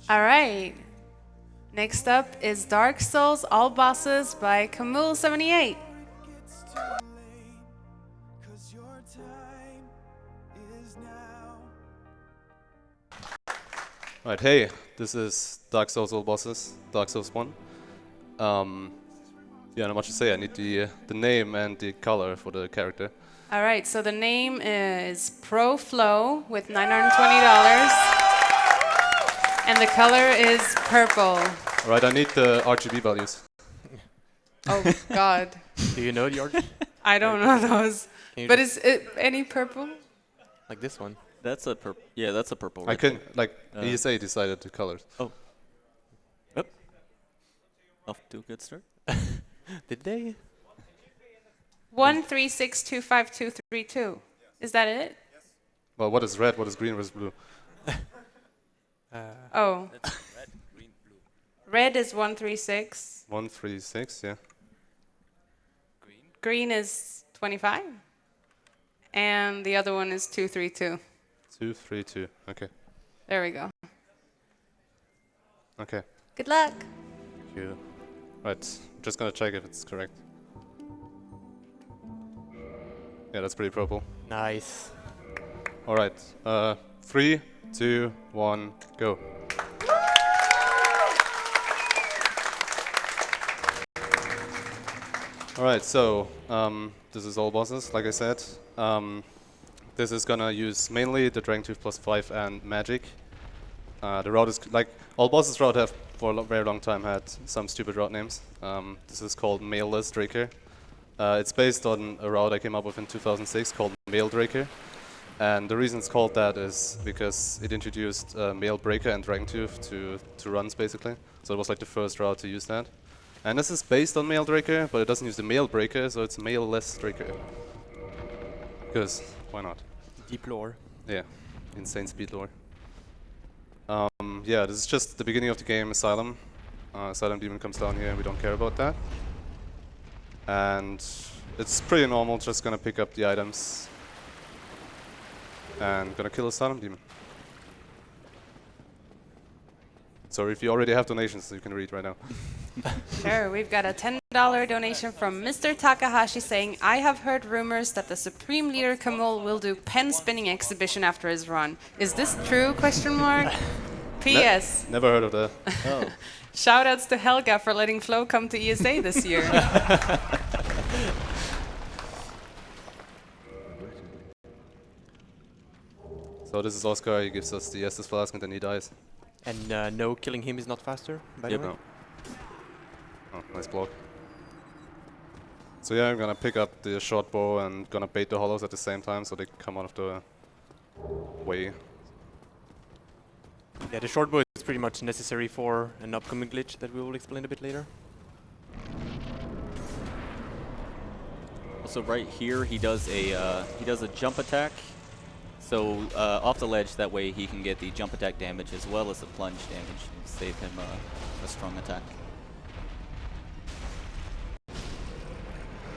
All right. Next up is Dark Souls All Bosses by Kahmul78. Right, hey, this is Dark Souls All Bosses, Dark Souls 1. Yeah, not much to say. I need the name and the color for the character. All right, so the name is Pro Flow with $920. And the color is purple. All right, I need the RGB values. Oh, God. Do you know the art? I don't know those. But is it any purple? Like this one. That's a purple. Yeah, that's a purple. I Right can, there. ESA decided the colors. Oh. Yep. Off to a good start. Did they? 136252232. Is that it? Well, what is red, what is green, what is blue? Oh. Red, green, blue. Red is 136. 136, yeah. Green is 25. And the other one is 232. 232, okay. There we go. Okay, Good luck. thank you. Right, just gonna check if it's correct. Yeah, that's pretty purple. Nice. All right, 3, 2, 1, go. All right, so this is all bosses, like I said. This is gonna use mainly the Dragon Tooth plus 5 and magic. The route is like all bosses route have for a very long time had some stupid route names. This is called Mailless Draker. It's based on a route I came up with in 2006 called Mail Draker. And the reason it's called that is because it introduced Mail Breaker and Dragon Tooth to runs basically. So it was like the first route to use that. And this is based on Mail Draker, but it doesn't use the Mail Breaker, so it's Mailless Draker. Because why not? Deep lore. Yeah, insane speed lore. Yeah, this is just the beginning of the game, Asylum. Asylum Demon comes down here, we don't care about that. And it's pretty normal, just gonna pick up the items. And gonna kill Asylum Demon. Sorry if you already have donations, you can read right now. Sure, we've got a $10 donation from Mr. Takahashi saying, I have heard rumors that the Supreme Leader Kahmul will do pen spinning exhibition after his run. Is this true? Question mark. P.S. Never heard of that. Oh. Shoutouts to Helga for letting Flo come to ESA this year. So this is Oscar, he gives us the Estus flask and then he dies. And no, killing him is not faster, by the way? No. Oh, nice block. So yeah, I'm gonna pick up the short bow and gonna bait the hollows at the same time so they come out of the way. Yeah, the short bow is pretty much necessary for an upcoming glitch that we will explain a bit later. Also, right here, he does a jump attack. So off the ledge, that way he can get the jump attack damage as well as the plunge damage and save him a strong attack.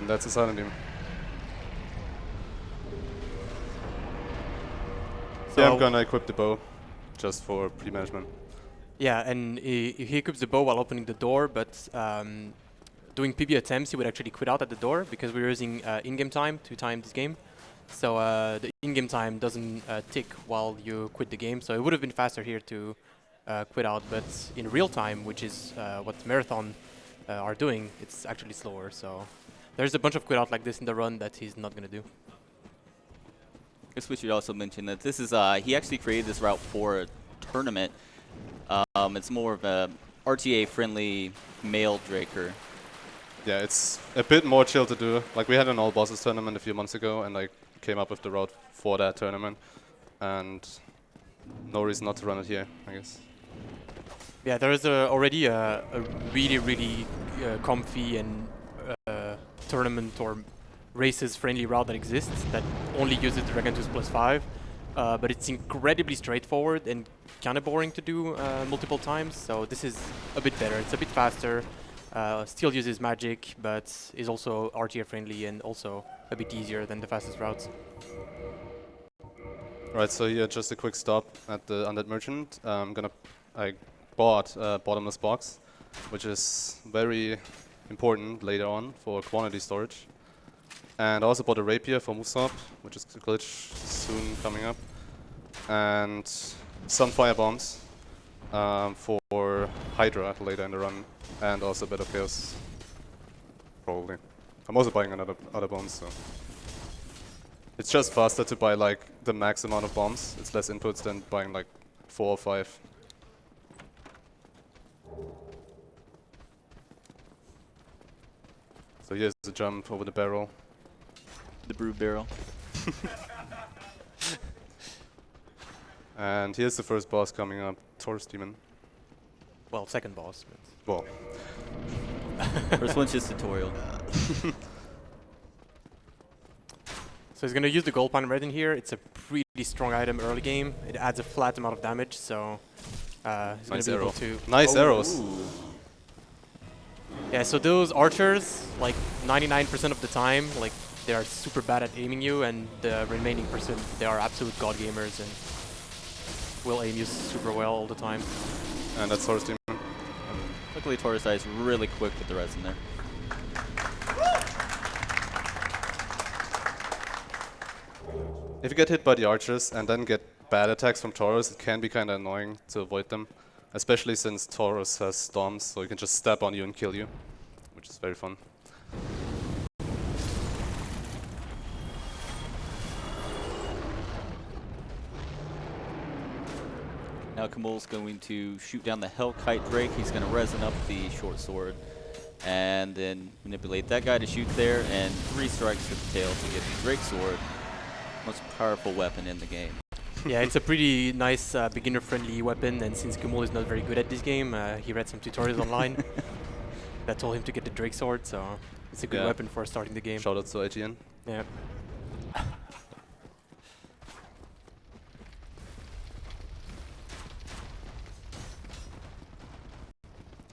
And that's a silent demon. So yeah, I'm gonna equip the bow just for pre-management. Yeah, and he equips the bow while opening the door, but doing PB attempts, he would actually quit out at the door because we're using in-game time to time this game. So the in-game time doesn't tick while you quit the game, so it would have been faster here to quit out, but in real time, which is what Marathon are doing, it's actually slower, so there's a bunch of quit out like this in the run that he's not going to do. I guess we should also mention that this is, he actually created this route for a tournament. It's more of a RTA-friendly Mail Draker. Yeah, it's a bit more chill to do. Like we had an all bosses tournament a few months ago and I came up with the route for that tournament. And no reason not to run it here, I guess. Yeah, there is already a really comfy and tournament or races friendly route that exists that only uses Dragon Tooth plus 5. But it's incredibly straightforward and kind of boring to do multiple times, so this is a bit better. It's a bit faster, still uses magic, but is also RTA friendly and also a bit easier than the fastest routes. Right, so here just a quick stop at the Undead Merchant. I bought a bottomless box, which is very important later on for quantity storage. And I also bought a rapier for Musop, which is a glitch soon coming up. And some fire bombs for Hydra later in the run, and also a bit of chaos, probably. I'm also buying other bombs, so it's just faster to buy like the max amount of bombs. It's less inputs than buying like 4 or 5. So here's the jump over the barrel. The brew barrel. And here's the first boss coming up, Taurus Demon. Well, second boss. Well, First one's just tutorial. So he's going to use the gold pine red in here. It's a pretty strong item early game. It adds a flat amount of damage, so he's going to be able to... Nice arrows. Ooh. Yeah, so those archers, like 99% of the time, like they are super bad at aiming you, and the remaining percent, they are absolute god gamers and will aim you super well all the time. And that's Taurus Demon. Luckily, Taurus is really quick with the res in there. If you get hit by the archers and then get bad attacks from Taurus, it can be kind of annoying to avoid them. Especially since Taurus has storms, so he can just step on you and kill you, which is very fun. Now Kahmul's going to shoot down the Hellkite Drake. He's going to resin up the short sword and then manipulate that guy to shoot there, and 3 strikes to the tail to get the Drake sword. Most powerful weapon in the game. Yeah, it's a pretty nice beginner-friendly weapon, and since Kahmul is not very good at this game, he read some tutorials online that told him to get the Drake sword, so it's a good weapon for starting the game. Shout out to IGN. Yeah.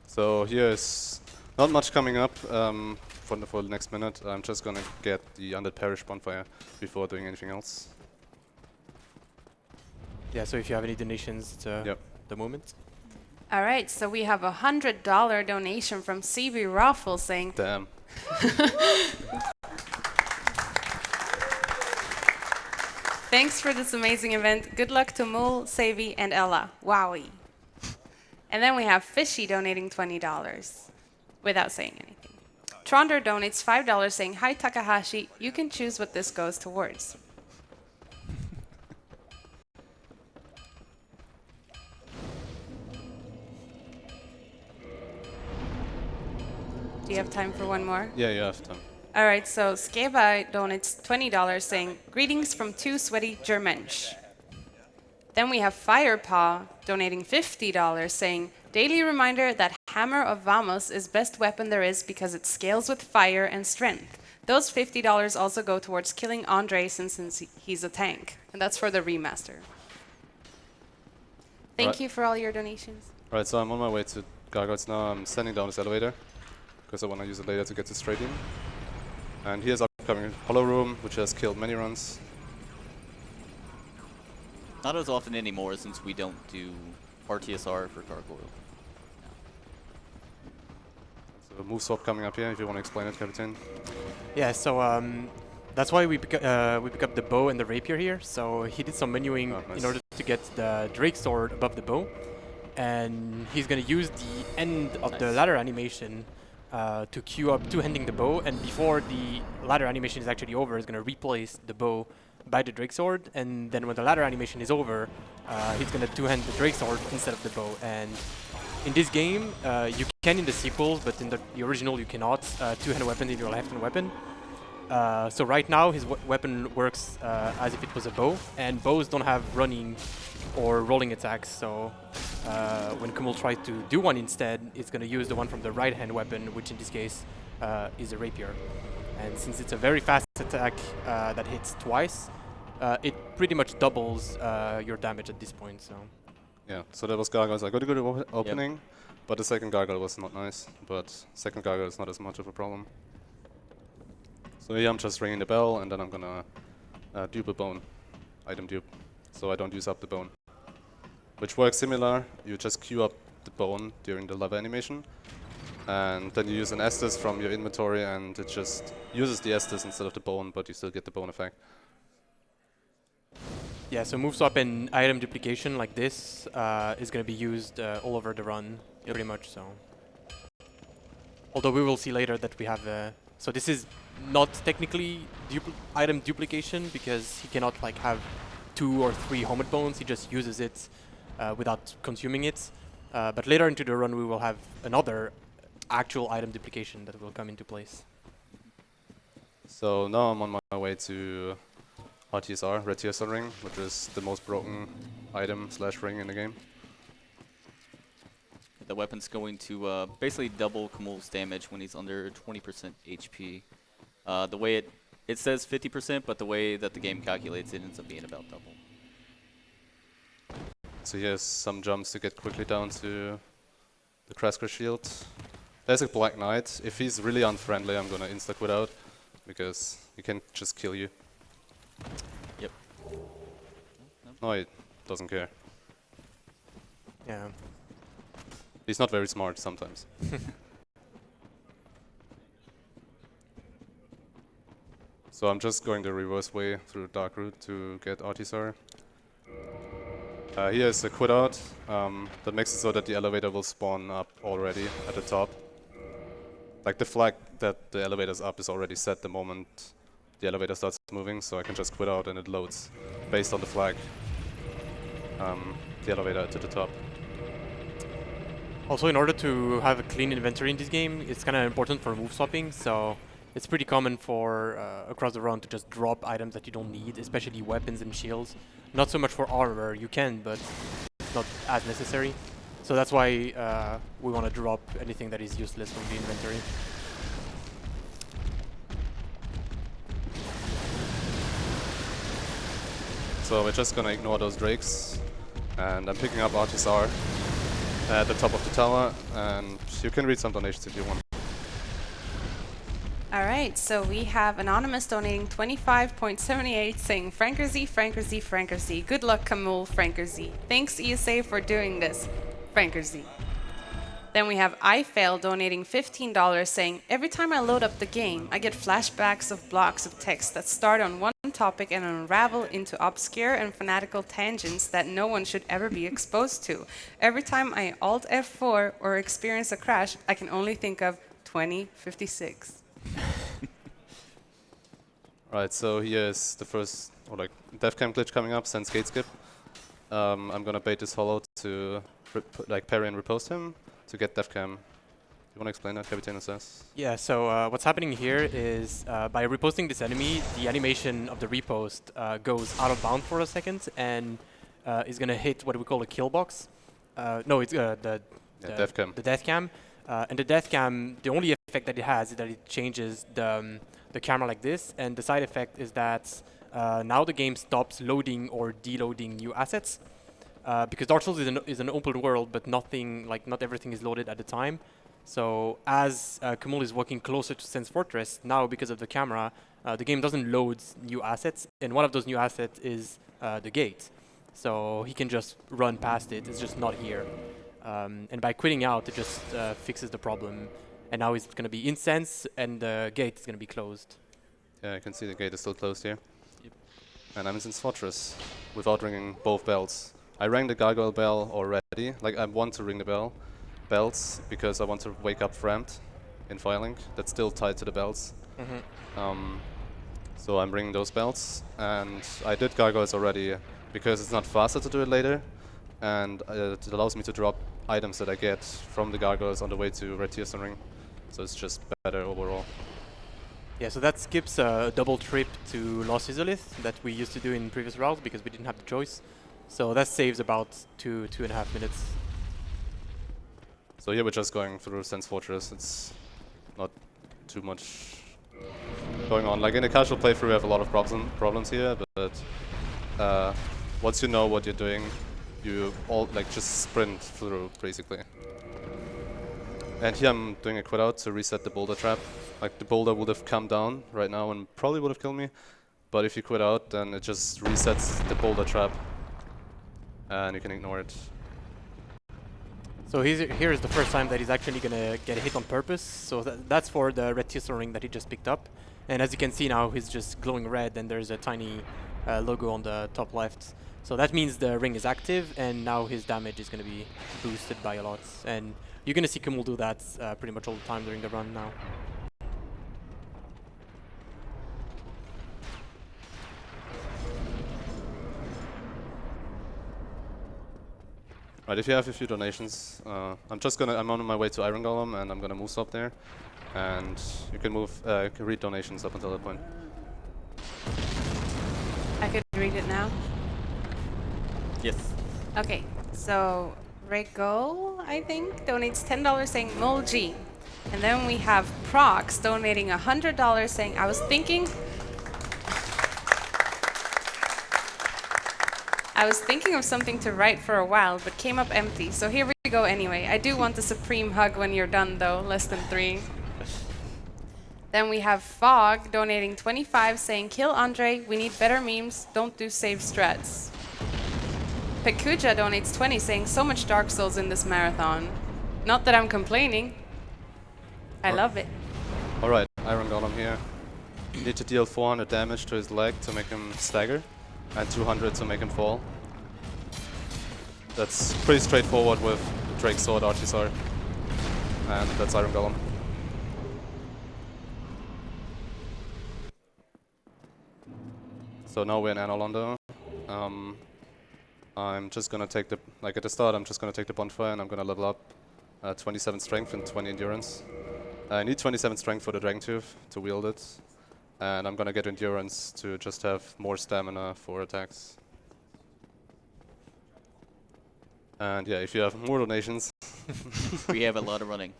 So here's not much coming up for the next minute. I'm just gonna get the Undead Parish bonfire before doing anything else. Yeah, so if you have any donations to the moment. All right, so we have a $100 donation from CB Raffle saying, Damn. thanks for this amazing event. Good luck to Mul, Savi, and Ella. Wowie. And then we have Fishy donating $20 without saying anything. Tronder donates $5 saying, hi Takahashi, you can choose what this goes towards. Do you have time for one more? Yeah, you have time. All right, so Skeba donates $20 saying, greetings from 2 sweaty Germensch. Then we have Firepaw donating $50 saying, daily reminder that Hammer of Vamos is best weapon there is because it scales with fire and strength. Those $50 also go towards killing Andre since he's a tank. And that's for the remaster. Thank you for all your donations. Right, so I'm on my way to Gargoyles now. I'm sending down this elevator because I want to use it later to get to straight in. And here's upcoming Hollow Room, which has killed many runs. Not as often anymore since we don't do RTSR for Gargoyle. So move swap coming up here if you want to explain it, Captain. Yeah, so that's why we pick up the bow and the rapier here. So he did some menuing in order to get the Drake sword above the bow. And he's going to use the end of the ladder animation to queue up two-handing the bow. And before the ladder animation is actually over, he's going to replace the bow by the Drake sword, and then when the ladder animation is over, he's gonna two-hand the Drake sword instead of the bow. And in this game, you can in the sequels, but in the original you cannot two-hand a weapon in your left-hand weapon. So right now his weapon works as if it was a bow, and bows don't have running or rolling attacks. So when Kahmul tries to do one instead, it's gonna use the one from the right-hand weapon, which in this case is a rapier. And since it's a very fast attack that hits twice, it pretty much doubles your damage at this point. So yeah, so that was Gargoyles. I got a good opening, but the second Gargoyle was not nice. But second Gargoyle is not as much of a problem. So here I'm just ringing the bell, and then I'm gonna dupe a bone, item dupe, so I don't use up the bone. Which works similar. You just queue up the bone during the lava animation. And then you use an Estus from your inventory and it just uses the Estus instead of the bone, but you still get the bone effect. Yeah, so move swap and item duplication like this is going to be used all over the run, pretty much so. Although we will see later that we have... so this is not technically item duplication because he cannot like have 2 or 3 helmet bones, he just uses it without consuming it. But later into the run we will have another actual item duplication that will come into place. So now I'm on my way to RTSR, RTSR ring, which is the most broken item slash ring in the game. The weapon's going to basically double Kahmul's damage when he's under 20% HP. The way it says 50%, but the way that the game calculates it ends up being about double. So he has some jumps to get quickly down to the Krasker shield. There's a Black Knight. If he's really unfriendly, I'm gonna insta-quit out because he can just kill you. Yep. No, he doesn't care. Yeah. He's not very smart sometimes. So I'm just going the reverse way through the dark route to get RTSR. Here is a quit out that makes it so that the elevator will spawn up already at the top. Like the flag that the elevator's up is already set the moment the elevator starts moving, so I can just quit out and it loads based on the flag the elevator to the top. Also, in order to have a clean inventory in this game, it's kind of important for move swapping, so it's pretty common for across the run to just drop items that you don't need, especially weapons and shields. Not so much for armor, you can, but it's not as necessary. So that's why we want to drop anything that is useless from the inventory. So we're just gonna ignore those drakes, and I'm picking up RTSR at the top of the tower, and you can read some donations if you want. Alright, so we have Anonymous donating 25.78 saying Frankerzy, Frankerzy, Frankerzy. Good luck, Kahmul, Frankerzy. Thanks, ESA, for doing this. Frankerzy. Then we have iFail donating $15 saying, every time I load up the game, I get flashbacks of blocks of text that start on one topic and unravel into obscure and fanatical tangents that no one should ever be exposed to. Every time I Alt F4 or experience a crash, I can only think of 2056. Right, so here's the first, or like, devcam glitch coming up, since gate skip. I'm gonna bait this hollow to like parry and riposte him to get devcam. You wanna explain that, Capitano says? Yeah, so what's happening here is by reposting this enemy, the animation of the repost goes out of bound for a second and is gonna hit what we call a kill box. No, it's the death cam. The death cam. And the death cam, the only effect that it has is that it changes the camera like this, and the side effect is that now the game stops loading or deloading new assets. Because Dark Souls is an open world, but nothing, like not everything is loaded at the time. So as Kahmul is walking closer to Sense Fortress, now because of the camera, the game doesn't load new assets, and one of those new assets is the gate. So he can just run past it, it's just not here. And by quitting out, it just fixes the problem. And now it's going to be in Sense, and the gate is going to be closed. Yeah, I can see the gate is still closed here. Yep. And I'm in Sense Fortress without ringing both bells. I rang the Gargoyle bell already. Like, I want to ring the bells because I want to wake up Framed in Firelink. That's still tied to the bells. So I'm ringing those bells, and I did Gargoyles already because it's not faster to do it later, and it allows me to drop items that I get from the Gargoyles on the way to RTSR ring. So it's just better overall. Yeah, so that skips a double trip to Lost Izalith that we used to do in previous routes because we didn't have the choice. So that saves about 2.5 minutes. So here we're just going through Sense Fortress. It's not too much going on. Like in a casual playthrough, we have a lot of problems here, but once you know what you're doing, you all like just sprint through basically. And here I'm doing a quit out to reset the boulder trap. Like the boulder would have come down right now and probably would have killed me, but if you quit out, then it just resets the boulder trap, and you can ignore it. So here is the first time that he's actually gonna get hit on purpose. So that's for the red TSR ring that he just picked up. And as you can see now, he's just glowing red, and there's a tiny logo on the top left. So that means the ring is active, and now his damage is gonna be boosted by a lot. And you're gonna see Kahmul do that pretty much all the time during the run now. Right, if you have a few donations, I'm on my way to Iron Golem, and I'm gonna move up there, and you can read donations up until that point. I could read it now. Yes. Okay, so Rego, I think, donates $10 saying Molg. And then we have Prox donating $100 saying, I was thinking of something to write for a while, but came up empty. So here we go anyway. I do want the supreme hug when you're done, though, less than 3. Then we have Fog donating 25 saying, kill Andre, we need better memes, don't do save strats. Pekuja donates 20 saying, so much Dark Souls in this marathon. Not that I'm complaining. I love it. Alright, Iron Golem here. You need to deal 400 damage to his leg to make him stagger, and 200 to make him fall. That's pretty straightforward with Drake Sword RTSR. And that's Iron Golem. So now we're in Anor Londo. I'm just gonna take the, like at the start, I'm just gonna take the bonfire and I'm gonna level up 27 strength and 20 endurance. I need 27 strength for the Dragon Tooth to wield it. And I'm gonna get endurance to just have more stamina for attacks. And yeah, if you have more donations. We have a lot of running.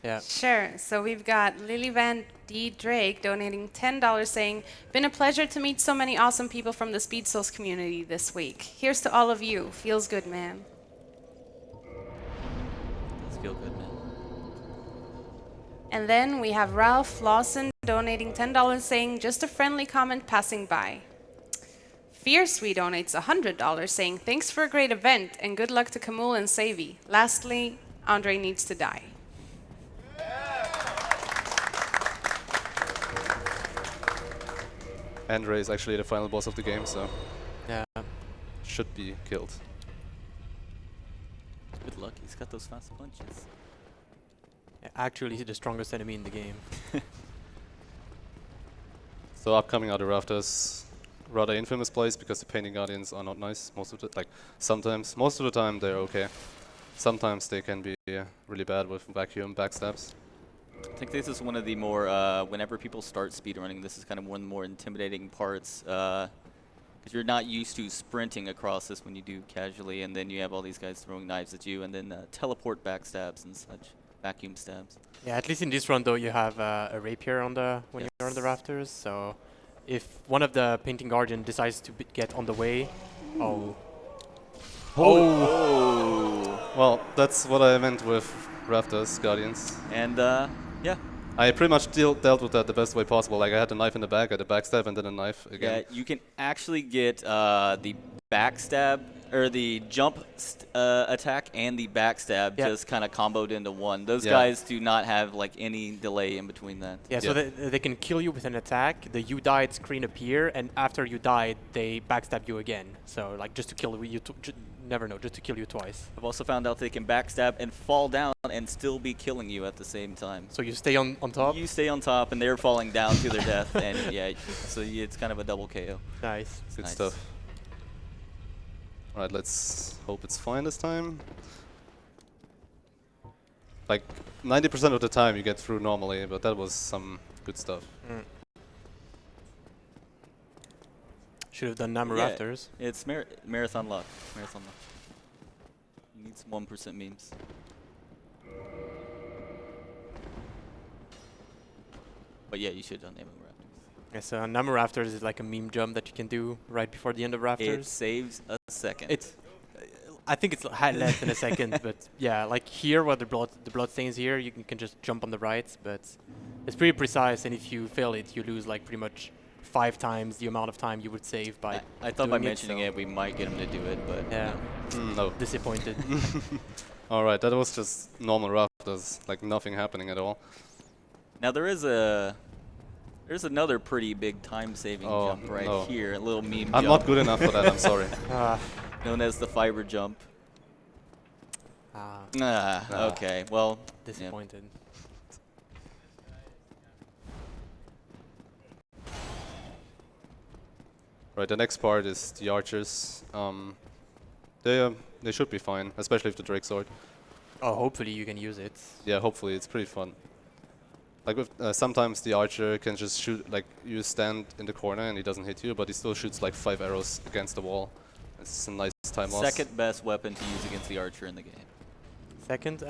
Yeah. Sure. So we've got Lily Van D. Drake donating $10 saying, been a pleasure to meet so many awesome people from the Speed Souls community this week. Here's to all of you. Feels good, man. Let's feel good, man. And then we have Ralph Lawson donating $10 saying, just a friendly comment passing by. Fiercely donates $100 saying, thanks for a great event and good luck to Kahmul and Savy. Lastly, Andre needs to die. Andre is actually the final boss of the game, so Yeah. should be killed. Good luck, he's got those fast punches. Actually, he's the strongest enemy in the game. So upcoming are the rafters. Rather infamous place because the painting guardians are not nice most of the sometimes. Most of the time they're okay. Sometimes they can be really bad with vacuum backstabs. I think this is one of the more, whenever people start speedrunning, this is kind of one of the more intimidating parts. Because you're not used to sprinting across this when you do casually, and then you have all these guys throwing knives at you, and then teleport backstabs and such, vacuum stabs. Yeah, at least in this run though, you have a rapier on the when you're on the rafters. So if one of the painting guardian decides to get on the way, Well, that's what I meant with rafters guardians. And yeah. I pretty much dealt with that the best way possible. Like I had a knife in the back, I had a backstab, and then a knife again. Yeah, you can actually get the backstab or the jump attack and the backstab just kind of comboed into one. Those guys do not have like any delay in between that. Yeah, so they can kill you with an attack. The you died screen appear, and after you died, they backstab you again. So like just to kill you, never know, just to kill you twice. I've also found out they can backstab and fall down and still be killing you at the same time. So you stay on top? You stay on top and they're falling down to their death, and yeah, so it's kind of a double KO. Nice. Good stuff. Alright, let's hope it's fine this time. Like 90% of the time you get through normally, but that was some good stuff. Should have done Namor Rafters. It's marathon luck. Marathon luck. You need some 1% memes. But yeah, you should have done Namor Rafters. Yeah, so Namor Rafters is like a meme jump that you can do right before the end of Rafters. It saves a second. I think it's less than a second, but yeah, like here where the blood stains here, you can just jump on the right, but it's pretty precise, and if you fail it, you lose like pretty much 5 times the amount of time you would save by. I thought by doing mentioning so it, we might get him to do it, but Yeah, No. disappointed. Alright, that was just normal rough. There's like nothing happening at all. Now there's another pretty big time-saving jump right here, a little meme I'm jump. not good enough for that, I'm sorry. Known as the fiber jump. Okay, well, Disappointed. Right, the next part is the archers. They should be fine, especially with the Drake sword. Oh, hopefully you can use it. Yeah, hopefully it's pretty fun. Like with, sometimes the archer can just shoot, like you stand in the corner and he doesn't hit you, but he still shoots like 5 arrows against the wall. It's a nice time loss. Second best weapon to use against the archer in the game. Second,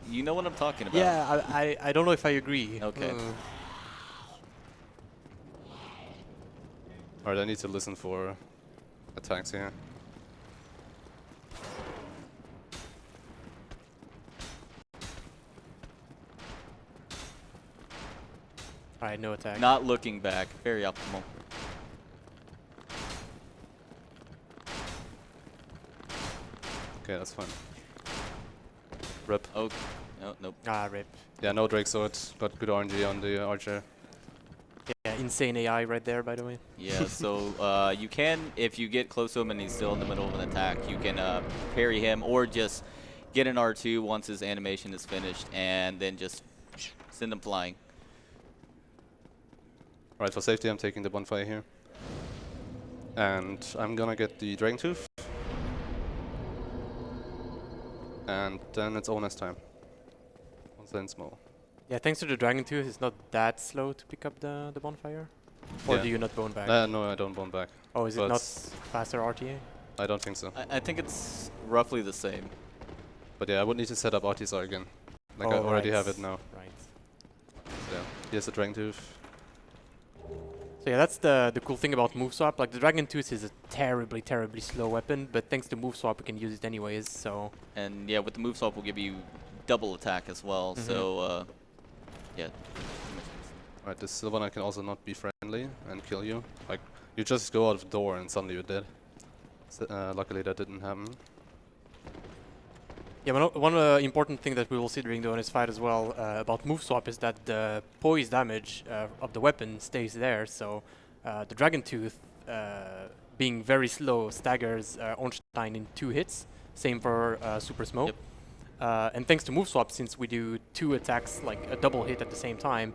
You know what I'm talking about. yeah, I don't know if I agree. Okay. Alright, I need to listen for attacks here. Alright, no attack. Not looking back, very optimal. Okay, that's fine. Rip. Oh, no, nope. Rip. Yeah, no Drake sword. Got good RNG on the archer. Yeah, insane AI right there, by the way. Yeah, so you can, if you get close to him and he's still in the middle of an attack, you can parry him or just get an R2 once his animation is finished and then just send him flying. Alright, for safety I'm taking the bonfire here. And I'm gonna get the Dragon Tooth. And then it's Ona's time. Once more. Yeah, thanks to the Dragon Tooth, it's not that slow to pick up the bonfire. Or Yeah. do you not bone back? No, I don't bone back. Oh, is it but not faster RTA? I don't think so. I think it's roughly the same. But yeah, I would need to set up RTSR again. Like I Oh, already right. have it now. Right. So yeah, here's the Dragon Tooth. So yeah, that's the cool thing about move swap. Like the Dragon Tooth is a terribly, terribly slow weapon, but thanks to move swap, we can use it anyways. So And yeah, with the move swap, will give you double attack as well. So yeah. Alright, this Sylvaner can also not be friendly and kill you. Like, you just go out of the door and suddenly you're dead. So, luckily that didn't happen. yeah, one important thing that we will see during the honest fight as well about move swap is that the poise damage of the weapon stays there. So the Dragon Tooth, being very slow, staggers Ornstein in 2 hits. Same for Super Smoke. Yep. And thanks to move swap, since we do 2 attacks, like a double hit at the same time,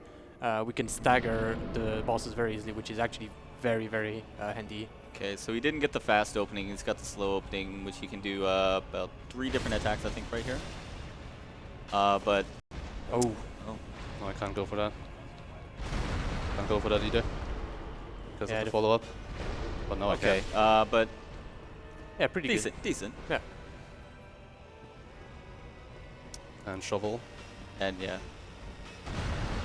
we can stagger the bosses very easily, which is actually very, very handy. Okay, so he didn't get the fast opening. He's got the slow opening, which he can do about 3 different attacks, I think, right here. But Oh, No, I can't go for that. Can't go for that either. Because Yeah, of the the follow-up. But no, okay, I but yeah, pretty decent, decent. good. Yeah. can. And shovel. And yeah,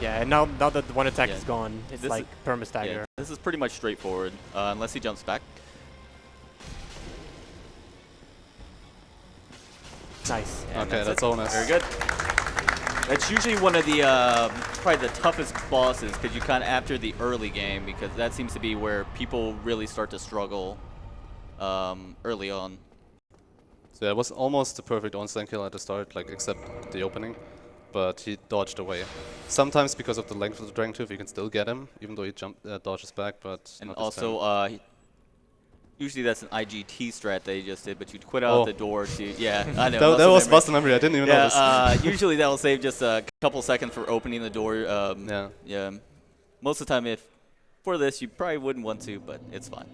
Yeah, and now that one attack Yeah. is gone, it's This like perma stagger. yeah, this is pretty much straightforward, unless he jumps back. Nice. And Okay, that's it. Onas. Very good. That's usually one of the probably the toughest bosses because you kind of after the early game because that seems to be where people really start to struggle early on. So yeah, it was almost the perfect Ornstein kill at the start, like except the opening. But he dodged away. Sometimes because of the length of the Dragon Tooth, you can still get him, even though he dodges back, but And not this also, time. usually that's an IGT strat that he just did, but you quit out the door to, yeah, I know. That muscle was memory. muscle memory, I didn't even notice. Yeah, usually that will save just a couple seconds for opening the door. Yeah. Yeah. Most of the time, if for this, you probably wouldn't want to, but it's fine.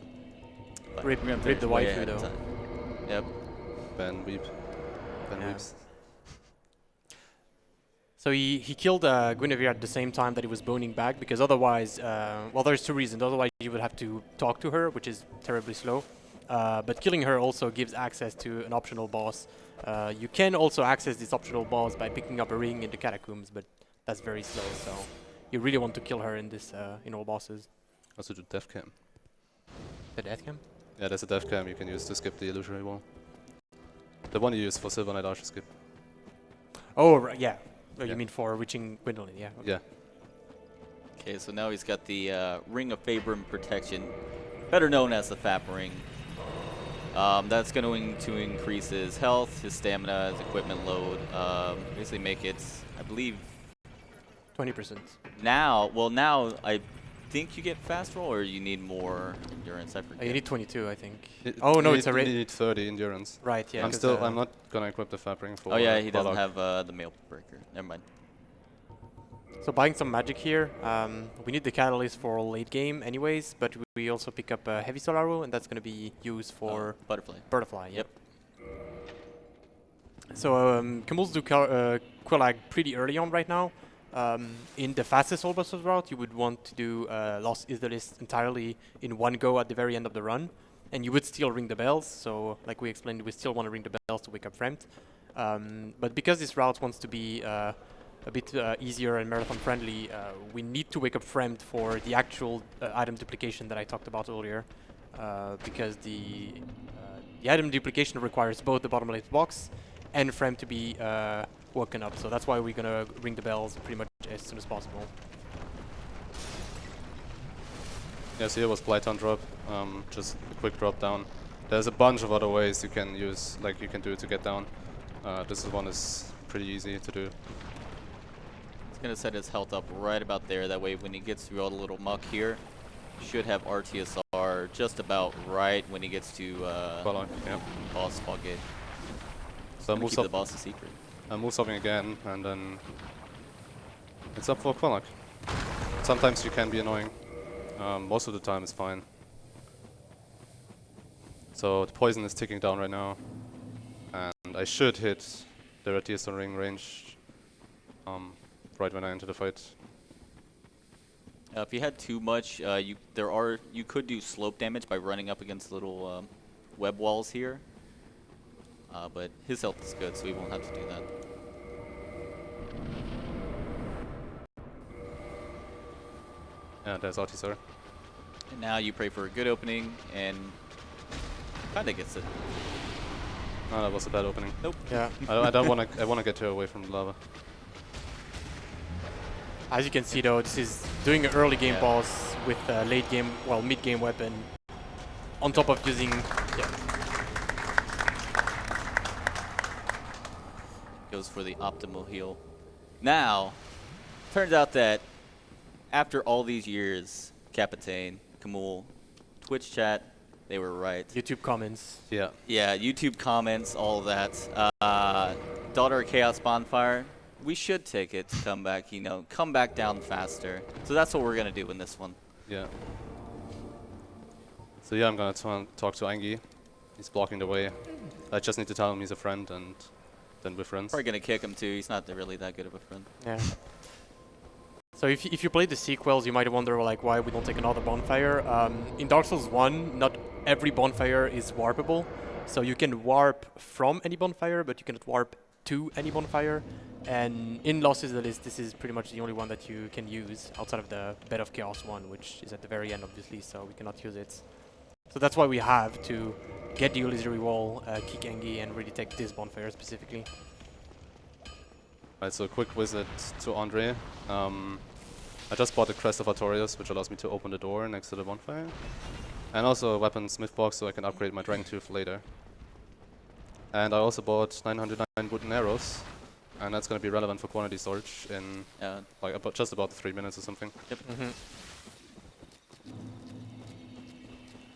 But Rip- we're gonna rip finish the way waifu, ahead of though. time. Yep. Ben weep. Ben Yeah. weeps. So he killed Guinevere at the same time that he was boning back, because otherwise, well, there's 2 reasons. Otherwise, you would have to talk to her, which is terribly slow. But killing her also gives access to an optional boss. You can also access this optional boss by picking up a ring in the Catacombs, but that's very slow. So you really want to kill her in this in all bosses. Also do death cam. The death cam? Yeah, there's a death cam you can use to skip the illusory wall. The one you use for Silver Knight Archer skip. Oh, right, yeah. Oh, Yeah. you mean for reaching Gwendolyn? Yeah. Okay. Yeah. Okay, so now he's got the Ring of Faberm Protection, better known as the Fap Ring. That's going to increase his health, his stamina, his equipment load, basically make it, I believe, 20%. now I think you get fast roll, or you need more endurance. I forget. You need 22, I think. It- Oh no, you it's a need, rate. you need 30 endurance. Right, yeah. I'm not gonna equip the fabric for. Oh yeah, he doesn't Quelaag. have the mail breaker. Never mind. So buying some magic here. We need the catalyst for late game anyways, but we also pick up a heavy soul arrow, and that's going to be used for Butterfly. Yep. So Camels do Quelaag pretty early on right now. In the fastest Soul Busters route, you would want to do Lost Izalith entirely in one go at the very end of the run, and you would still ring the bells. So, like we explained, we still want to ring the bells to wake up Fremd. But because this route wants to be a bit easier and marathon friendly, we need to wake up Fremd for the actual item duplication that I talked about earlier, because the item duplication requires both the bottom left box and Fremd to be woken up. So that's why we're gonna ring the bells pretty much as soon as possible. Yeah, so here was Blighton drop, just a quick drop down. There's a bunch of other ways you can use, like you can do to get down. This one is pretty easy to do. It's gonna set his health up right about there. That way, when he gets through all the little muck here, should have RTSR just about right when he gets to Quelaag, yeah. boss fog gate. So Keep the boss a secret. I move something again, and then it's up for Quelaag. Sometimes you can be annoying. Most of the time it's fine. So the poison is ticking down right now, and I should hit the RTSR ring range right when I enter the fight. If you had too much, you could do slope damage by running up against little web walls here. But his health is good, so he won't have to do that. Yeah, there's RTSR. And now you pray for a good opening, and kinda gets it. Oh, that was a bad opening. Nope. Yeah. I don't want to. I want to get her away from the lava. As you can see though, this is doing an early game Yeah. boss with a late game, well, mid game weapon, on top of using. Yeah. Goes for the optimal heal. Now, turns out that after all these years, Captain, Kahmul, Twitch chat, they were right. YouTube comments. Yeah. Yeah, YouTube comments, all of that. Daughter of Chaos Bonfire, we should take it to come back, come back down faster. So that's what we're going to do in this one. Yeah. So yeah, I'm gonna talk to Angie. He's blocking the way. I just need to tell him he's a friend, and then we're friends. Probably going to kick him too. He's not really that good of a friend. Yeah. So if you play the sequels, you might wonder like why we don't take another bonfire. In Dark Souls 1, not every bonfire is warpable. So you can warp from any bonfire, but you cannot warp to any bonfire. And in Lost Izalith, this is pretty much the only one that you can use outside of the Bed of Chaos one, which is at the very end, obviously, so we cannot use it. So that's why we have to get the illusory wall, kick Angie, and really take this bonfire specifically. Right, so a quick visit to Andre. I just bought the Crest of Artorias, which allows me to open the door next to the bonfire. And also a weapon smith box, so I can upgrade my Dragon Tooth later. And I also bought 909 wooden arrows, and that's going to be relevant for quantity storage in like just about 3 minutes or something. Yep. Mm-hmm.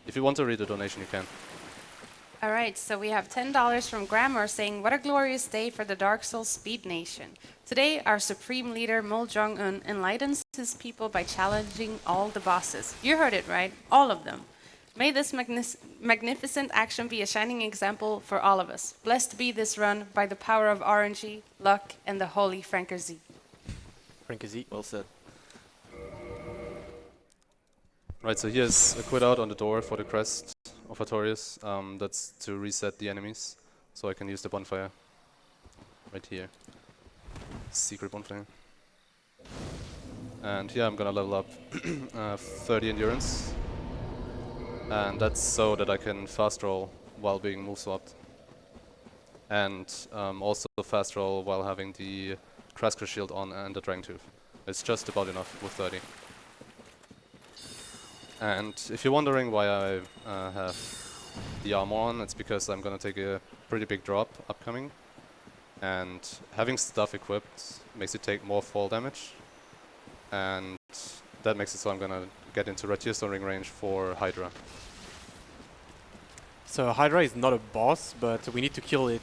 If you want to read the donation, you can. All right, so we have $10 from Grammar saying, what a glorious day for the Dark Souls Speed Nation. Today, our supreme leader, Mul Jong-un, enlightens his people by challenging all the bosses. You heard it right, all of them. May this magnificent action be a shining example for all of us. Blessed be this run by the power of RNG, luck, and the holy Franker-Z. Franker-Z. Well said. Right, so here's a quit out on the door for the Crest of Artorias. That's to reset the enemies, so I can use the bonfire right here. Secret bonfire. And here I'm gonna level up 30 endurance. And that's so that I can fast roll while being move swapped. And also fast roll while having the Krasker shield on and the Dragon Tooth. It's just about enough with 30. And if you're wondering why I have the armor on, it's because I'm gonna take a pretty big drop upcoming. And having stuff equipped makes you take more fall damage. And that makes it so I'm gonna get into RTSR ring range for Hydra. So Hydra is not a boss, but we need to kill it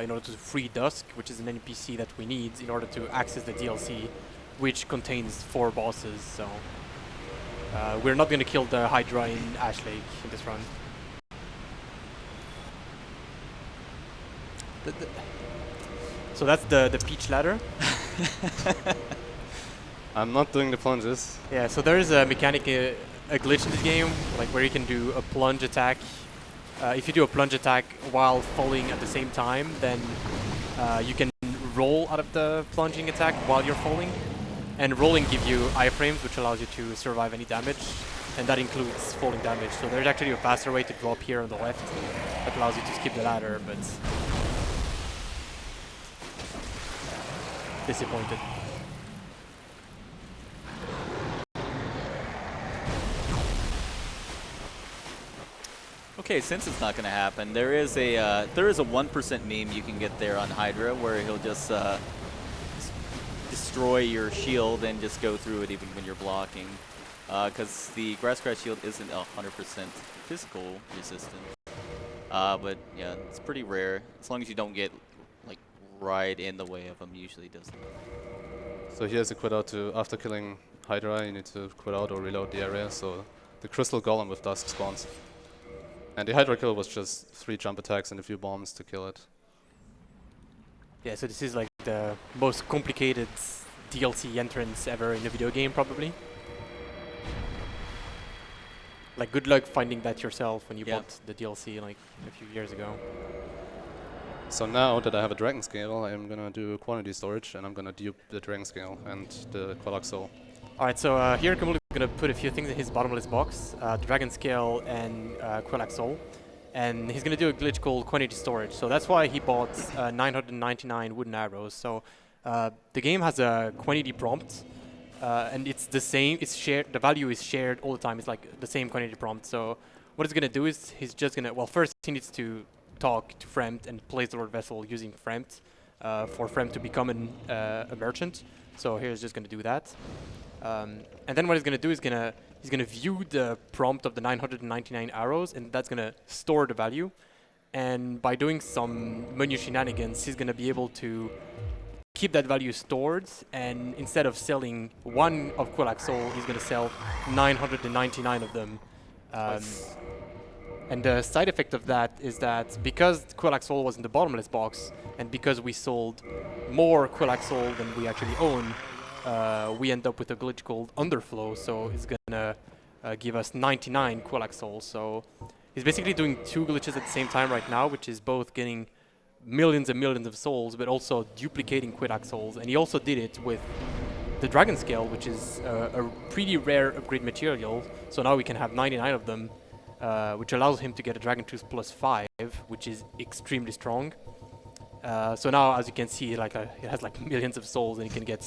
in order to free Dusk, which is an NPC that we need in order to access the DLC, which contains 4 bosses. So we're not going to kill the Hydra in Ash Lake in this run. So that's the Peach ladder. I'm not doing the plunges. Yeah, so there is a mechanic, a glitch in this game, like where you can do a plunge attack. If you do a plunge attack while falling at the same time, then you can roll out of the plunging attack while you're falling. And rolling gives you iframes, which allows you to survive any damage, and that includes falling damage. So there's actually a faster way to drop here on the left that allows you to skip the ladder, but disappointed. Okay, since it's not going to happen, there is a 1% meme you can get there on Hydra where he'll just destroy your shield and just go through it even when you're blocking, because the grass shield isn't 100% physical resistant. But yeah, it's pretty rare. As long as you don't get like right in the way of him, usually doesn't. So here's a quit out to, after killing Hydra, you need to quit out or reload the area, so the Crystal Golem with Dusk spawns. And the Hydra kill was just 3 jump attacks and a few bombs to kill it. Yeah, so this is like the most complicated DLC entrance ever in a video game, probably. Like, good luck finding that yourself when you bought the DLC like a few years ago. So now that I have a Dragon Scale, I'm gonna do quantity storage and I'm gonna dupe the Dragon Scale and the Quelaag Soul. Alright, so here Kahmul is going to put a few things in his bottomless box, Dragon Scale and Quelaag Soul. And he's going to do a glitch called quantity storage. So that's why he bought 999 wooden arrows. So the game has a quantity prompt, and it's the same, it's shared, the value is shared all the time. It's like the same quantity prompt. So what he's going to do is he's just going to, well, first he needs to talk to Fremt and place the Lord Vessel using Fremt for Fremt to become a merchant. So here's just going to do that. And then what he's going to do is he's going to view the prompt of the 999 arrows, and that's going to store the value. And by doing some menu shenanigans, he's going to be able to keep that value stored. And instead of selling 1 of Quelaag Soul, he's going to sell 999 of them. And the side effect of that is that because Quelaag Soul was in the bottomless box, and because we sold more Quelaag Soul than we actually own, we end up with a glitch called Underflow, so it's gonna give us 99 Quelaag Souls. So he's basically doing 2 glitches at the same time right now, which is both getting millions and millions of souls, but also duplicating Quelaag Souls. And he also did it with the Dragon Scale, which is a pretty rare upgrade material. So now we can have 99 of them, which allows him to get a Dragon Tooth plus 5, which is extremely strong. So now, as you can see, like it has like millions of souls, and he can get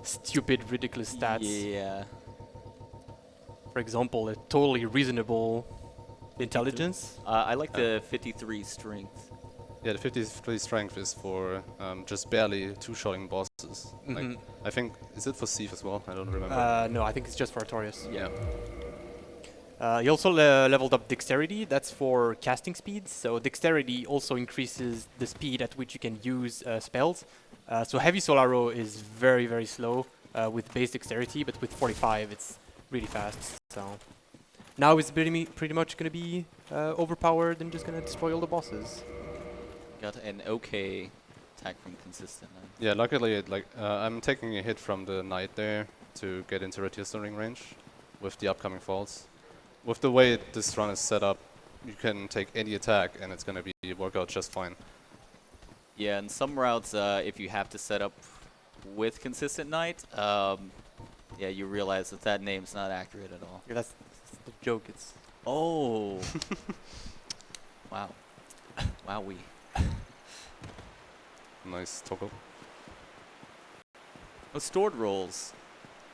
stupid, ridiculous stats. Yeah. For example, a totally reasonable intelligence. I like the 53 strength. Yeah, the 53 strength is for just barely 2-shotting bosses. Like, I think, is it for Seath as well? I don't remember. No, I think it's just for Artorias. Yeah. He also leveled up Dexterity. That's for casting speed. So Dexterity also increases the speed at which you can use spells. So Heavy Soul Arrow is very, very slow with base Dexterity, but with 45 it's really fast. So now it's pretty much going to be overpowered and just going to destroy all the bosses. Got an okay attack from Consistent. Yeah, luckily, I'm taking a hit from the Knight there to get into RTSR ring range with the upcoming falls. With the way this run is set up, you can take any attack and it's going to work out just fine. Yeah, in some routes, if you have to set up with Consistent Knight, yeah, you realize that name's not accurate at all. Yeah, that's the joke. It's oh, wow, wowee. Nice toggle. Oh, stored rolls.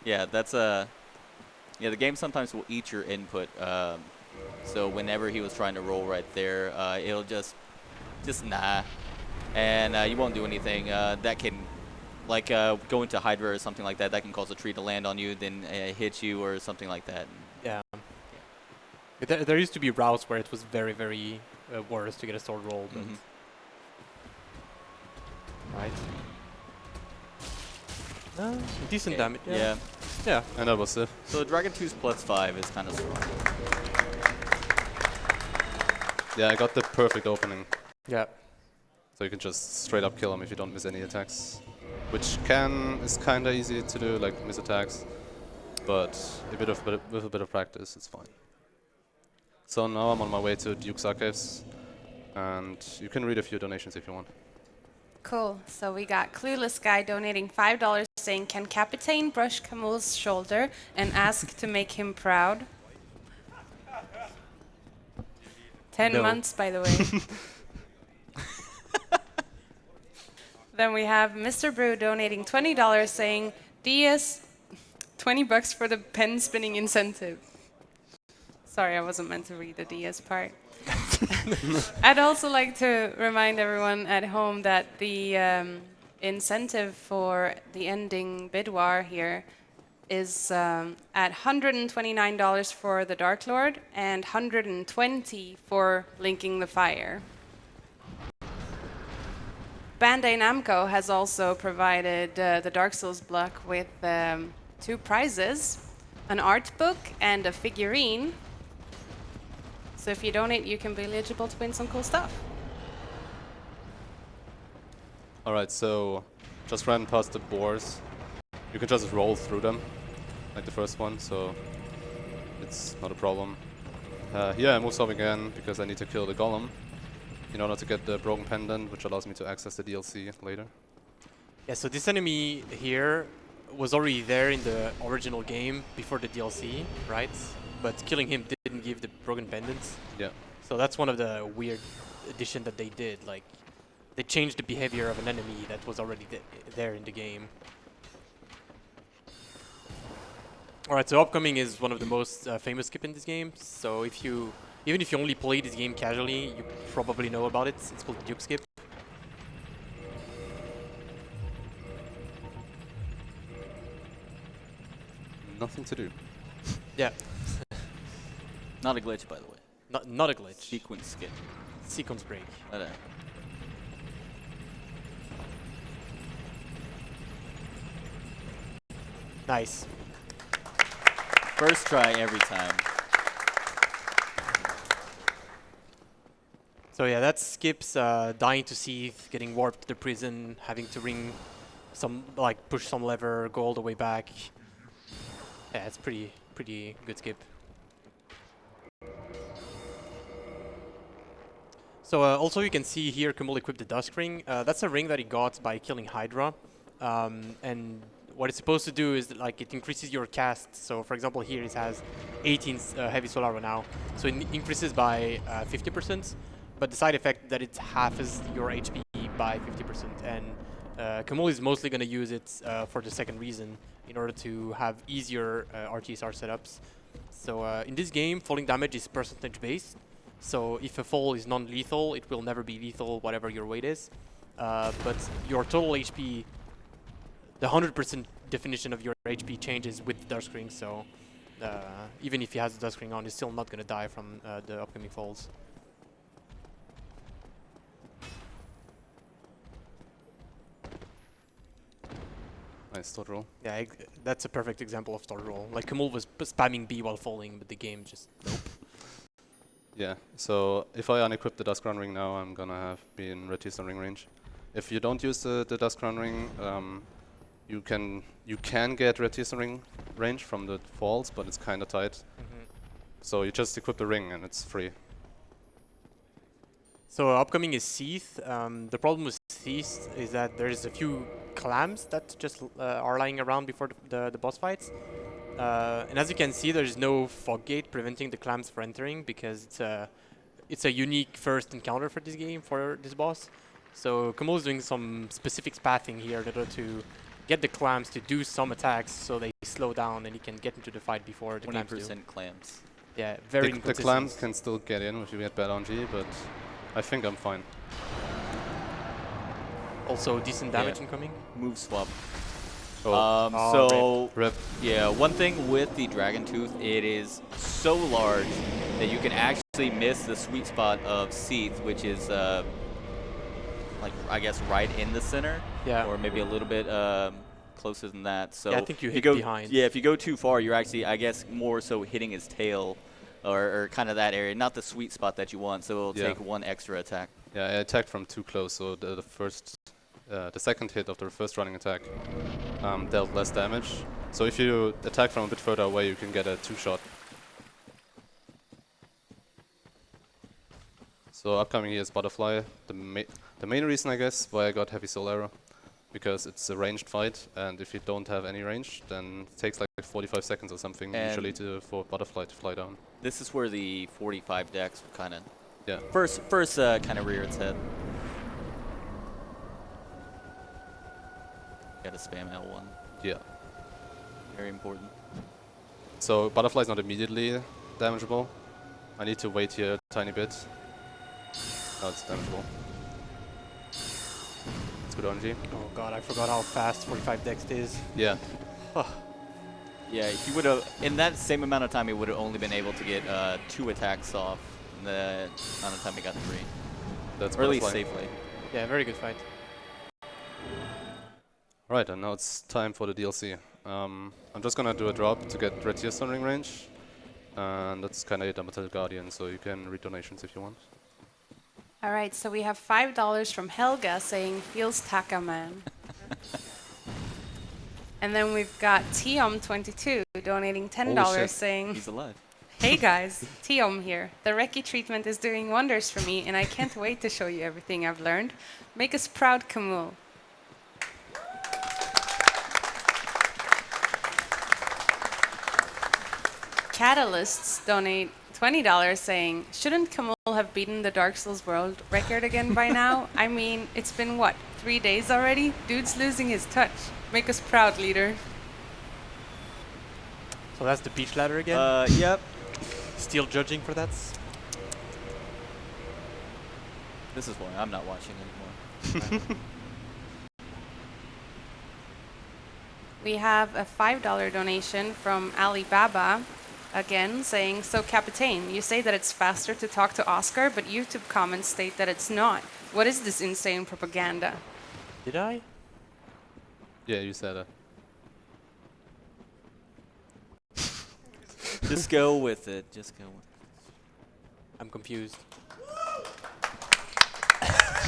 Yeah, that's a Yeah, the game sometimes will eat your input. So whenever he was trying to roll right there, it'll just nah, and you won't do anything. That can, like, go into Hydra or something like that. That can cause a tree to land on you, then hit you or something like that. Yeah. There used to be routes where it was very, very worse to get a sword roll, but right. Decent damage. Yeah. Yeah. And that was it. So the Dragon 2's +5 is kind of strong. Yeah, I got the perfect opening. Yeah. So you can just straight up kill him if you don't miss any attacks. Which is kinda easy to do, like miss attacks. But with a bit of practice, it's fine. So now I'm on my way to Duke's Archives. And you can read a few donations if you want. Cool. So we got Clueless Guy donating $5 saying, can Captain brush Kahmul's shoulder and ask to make him proud? 10 No. months, by the way. Then we have Mr. Brew donating $20 saying, DS, $20 for the pen spinning incentive. Sorry, I wasn't meant to read the DS part. I'd also like to remind everyone at home that the incentive for the ending bid war here is at $129 for the Dark Lord and $120 for linking the fire. Bandai Namco has also provided the Dark Souls block with 2 prizes, an art book and a figurine. So if you donate, you can be eligible to win some cool stuff. Alright, so just ran past the boars. You can just roll through them, like the first one, so it's not a problem. Here I move some again because I need to kill the golem in order to get the broken pendant, which allows me to access the DLC later. Yeah, so this enemy here was already there in the original game before the DLC, right? But killing him didn't give the broken pendants. Yeah. So that's one of the weird additions that they did. Like, they changed the behavior of an enemy that was already there in the game. Alright, so upcoming is one of the most famous skip in this game. So even if you only play this game casually, you probably know about it. It's called Duke Skip. Nothing to do. Yeah. Not a glitch, by the way. Not a glitch. Sequence skip. Sequence break. Nice. First try every time. So yeah, that skips dying to Seath, getting warped to the prison, having to push some lever, go all the way back. Yeah, it's pretty good skip. So also you can see here Kahmul equipped the Dusk Ring. That's a ring that he got by killing Hydra. And what it's supposed to do is like it increases your cast. So for example here it has 18 heavy soul arrow now. So it increases by 50%. But the side effect that it halves your HP by 50%. And Kahmul is mostly going to use it for the second reason in order to have easier RTSR setups. So in this game, falling damage is percentage based. So if a fall is non-lethal, it will never be lethal, whatever your weight is. But your total HP, the 100% definition of your HP changes with the Dusk Ring. So even if he has the Dusk Ring on, he's still not going to die from the upcoming falls. Nice thought roll. Yeah, that's a perfect example of thought roll. Like Kahmul was spamming B while falling, but the game just nope. Yeah, so if I unequip the Dusk Crown Ring now, I'm gonna be in Retistan Ring range. If you don't use the Dusk Crown Ring, you can get Retistan Ring range from the falls, but it's kinda tight. So you just equip the ring and it's free. So upcoming is Seath. The problem with Seath is that there's a few clams that just are lying around before the boss fights. And as you can see, there's no fog gate preventing the clams from entering because it's a unique first encounter for this game, for this boss. So Kahmul is doing some specific pathing here in order to get the clams to do some attacks so they slow down and he can get into the fight before the clams do. 20% clams. Yeah, very The inconsistent. clams can still get in if you get bad RNG, but I think I'm fine. Also decent damage incoming. Move swap. Oh, So, rip. yeah, one thing with the Dragon Tooth, it is so large that you can actually miss the sweet spot of Seath, which is, like, I guess, right in the center. Yeah. Or maybe a little bit closer than that. So Yeah, I think you if hit go, behind. Yeah, if you go too far, you're actually, I guess, more so hitting his tail or kind of that area, not the sweet spot that you want. So it'll take one extra attack. Yeah, I attacked from too close, so the second hit of the first running attack dealt less damage. So if you attack from a bit further away, you can get a 2-shot. So upcoming here is Butterfly. The main reason, I guess, why I got Heavy Soul Arrow, because it's a ranged fight, and if you don't have any range, then it takes like 45 seconds or something usually for Butterfly to fly down. This is where the 45 dex kind of first kind of rear its head. Gotta spam L1. Yeah. Very important. So Butterfly's not immediately damageable. I need to wait here a tiny bit. Now it's damageable. It's good RNG. Oh god, I forgot how fast 45 dex is. Yeah. Yeah, he would have, in that same amount of time, he would have only been able to get 2 attacks off in the amount of time he got 3. That's or at least Butterfly. safely. Yeah, very good fight. Right, and now it's time for the DLC. I'm just gonna do a drop to get Red Tier Stunning range. And that's kinda it. I'm a Metal Guardian, so you can read donations if you want. All right, so we have $5 from Helga saying, feels Taka man. And then we've got Tiom22 donating $10 saying, He's alive. hey guys, Tiom here. The Recce treatment is doing wonders for me and I can't wait to show you everything I've learned. Make us proud, Kahmul. Catalysts donate $20 saying, shouldn't Kahmul have beaten the Dark Souls world record again by now? I mean, it's been what, 3 days already? Dude's losing his touch. Make us proud, leader. So that's the beach ladder again? Yep. Still judging for that? This is why I'm not watching anymore. We have a $5 donation from Alibaba, again, saying, so Captain, you say that it's faster to talk to Oscar, but YouTube comments state that it's not. What is this insane propaganda? Did I? Yeah, you said it. Just go with it. Just go with it. I'm confused.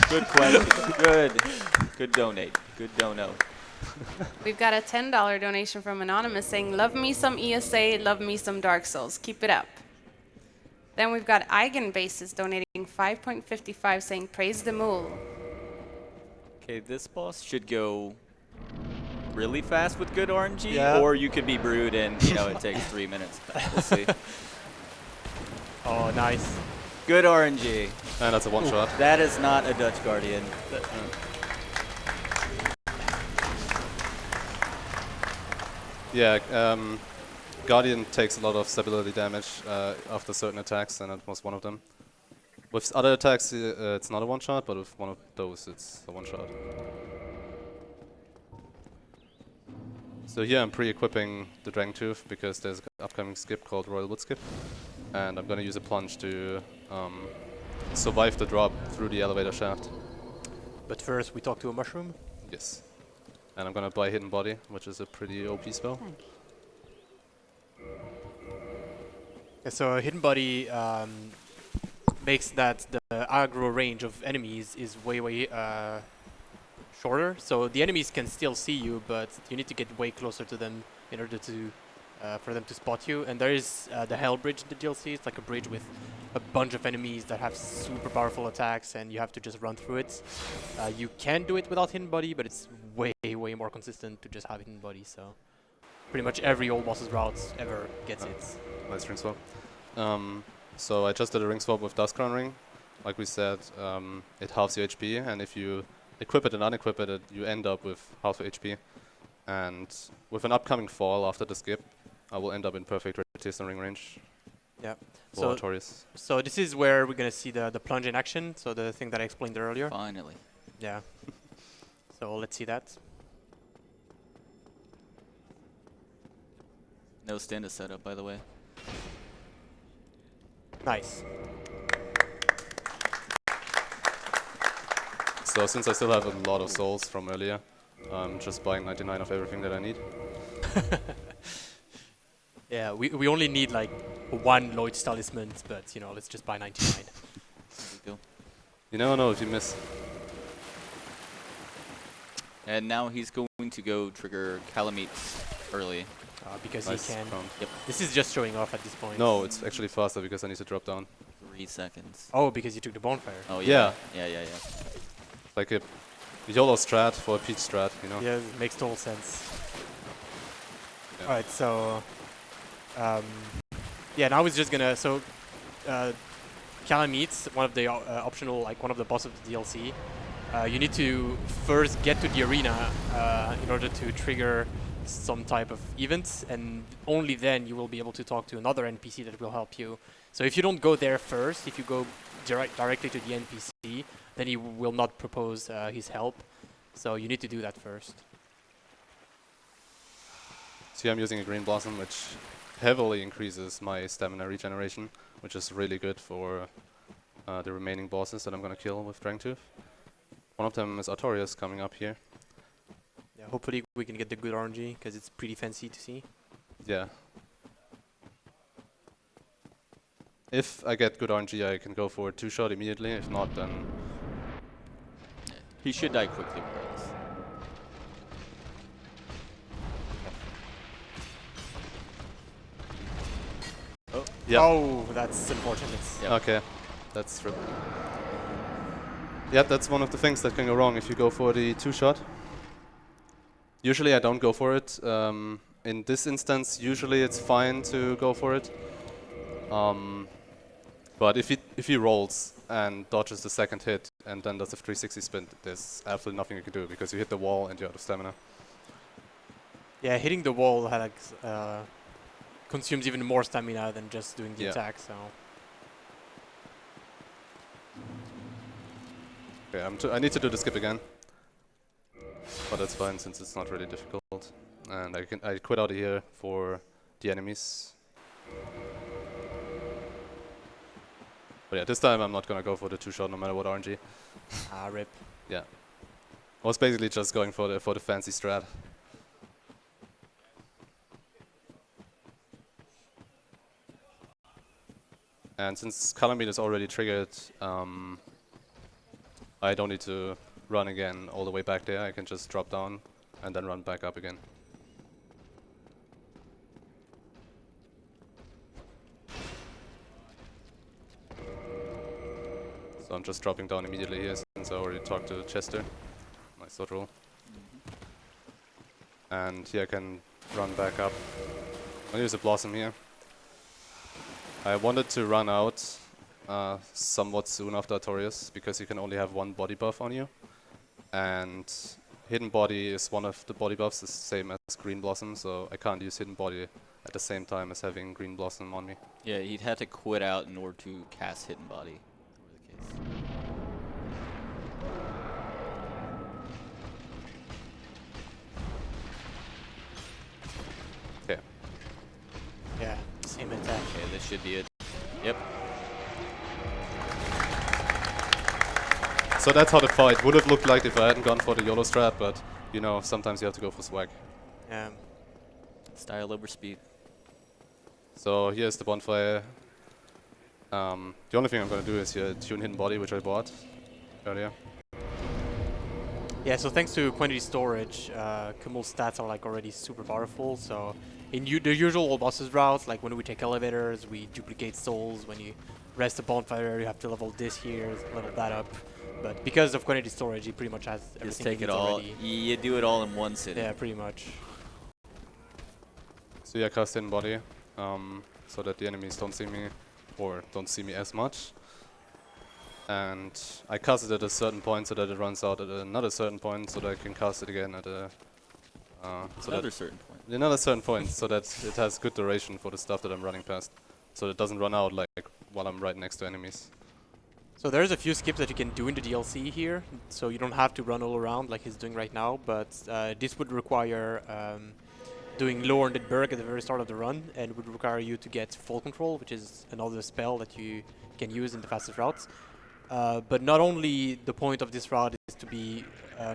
Good question. Good donate. Good dono. We've got a $10 donation from Anonymous saying, love me some ESA, love me some Dark Souls. Keep it up. Then we've got Eigenbases donating 5.55 saying, praise the mule. Okay, this boss should go really fast with good RNG, Yeah. or you could be brewed and, you know, it takes 3 minutes. We'll see. Oh, nice. Good RNG. And that's a one-shot. That is not a Dutch Guardian. Yeah, Guardian takes a lot of stability damage after certain attacks, and that was one of them. With other attacks, it's not a one-shot, but with one of those, it's a one-shot. So here I'm pre-equipping the Dragon Tooth because there's an upcoming skip called Royal Wood Skip, and I'm going to use a plunge to survive the drop through the elevator shaft. But first we talk to a mushroom. Yes. And I'm going to buy Hidden Body, which is a pretty OP spell. Yeah, so a Hidden Body makes that the aggro range of enemies is way shorter. So the enemies can still see you, but you need to get way closer to them in order to for them to spot you. And there is the Hell Bridge in the DLC. It's like a bridge with a bunch of enemies that have super powerful attacks, and you have to just run through it. You can do it without Hidden Body, but it's way more consistent to just have Hidden Body. So pretty much every old boss's route ever gets it. Nice ring swap. So I just did a ring swap with Duskcrown Ring. Like we said, it halves your HP, and if you equip it and unequip it, you end up with half your HP. And with an upcoming fall after the skip, I will end up in perfect ring range Yeah. for Artorias. So this is where we're gonna see the plunge in action. So the thing that I explained earlier. Finally. Yeah. So let's see that. No stand setup, by the way. Nice. So since I still have a lot of souls from earlier, I'm just buying 99 of everything that I need. Yeah, we only need like one Lloyd's talisman, but you know, let's just buy 99. There we go. You never know if you miss. And now he's going to go trigger Kalameet early. Because Nice he can. round. Yep. This is just showing off at this point. No, it's actually faster because I need to drop down. 3 seconds. Oh, because you took the bonfire. Oh, Yeah. Yeah. Like a YOLO strat for a peach strat, you know? Yeah, it makes total sense. Yeah. Alright, so... yeah, now it's just gonna... So, Kalameet, one of the optional, like one of the boss of the DLC, you need to first get to the arena in order to trigger some type of event, and only then you will be able to talk to another NPC that will help you. So if you don't go there first, if you go directly to the NPC, then he will not propose his help. So you need to do that first. See, I'm using a green blossom, which heavily increases my stamina regeneration, which is really good for the remaining bosses that I'm gonna kill with Drangtooth. One of them is Artorias coming up here. Yeah, hopefully we can get the good RNG, because it's pretty fancy to see. Yeah. If I get good RNG, I can go for a 2-shot immediately. If not, then... He should die quickly regardless. Oh, yeah. Oh, that's unfortunate. Yep. Okay, that's true. Yeah, that's one of the things that can go wrong if you go for the 2-shot. Usually I don't go for it. In this instance, usually it's fine to go for it. But if he rolls and dodges the second hit and then does a 360 spin, there's absolutely nothing you can do because you hit the wall and you're out of stamina. Yeah, hitting the wall consumes even more stamina than just doing the attack, so... Okay, I need to do the skip again. But that's fine since it's not really difficult. And I quit out of here for the enemies. But yeah, this time I'm not gonna go for the 2-shot no matter what RNG. Ah, rip. Yeah. I was basically just going for the fancy strat. And since Kalameet is already triggered, I don't need to run again all the way back there. I can just drop down and then run back up again. So I'm just dropping down immediately here since I already talked to Chester. Nice dodge roll. And here I can run back up. I'll use a Blossom here. I wanted to run out somewhat soon after Artorias because you can only have one body buff on you. And Hidden Body is one of the body buffs, the same as Green Blossom, so I can't use Hidden Body at the same time as having Green Blossom on me. Yeah, he'd have to quit out in order to cast Hidden Body. Okay. Yeah, same attack. Okay, this should be it. Yep. So that's how the fight would have looked like if I hadn't gone for the YOLO strat, but you know, sometimes you have to go for swag. Yeah. Style over speed. So here's the bonfire. The only thing I'm going to do is here tune Hidden Body, which I bought earlier. Yeah, so thanks to quantity storage, Kahmul's stats are like already super powerful. So in the usual all bosses routes, like when we take elevators, we duplicate souls. When you rest a bonfire, you have to level this here, level that up. But because of quantity storage, he pretty much has everything. Just take he it needs all. already. You do it all in one sitting. Yeah, pretty much. So yeah, cast Hidden Body, so that the enemies don't see me, or don't see me as much. And I cast it at a certain point so that it runs out at another certain point so that I can cast it again at a So Another certain point. another certain point, so that it has good duration for the stuff that I'm running past, so it doesn't run out like while I'm right next to enemies. So there's a few skips that you can do in the DLC here, so you don't have to run all around like he's doing right now, but this would require doing low Undead Burg at the very start of the run, and would require you to get full control, which is another spell that you can use in the fastest routes. But not only the point of this route is to be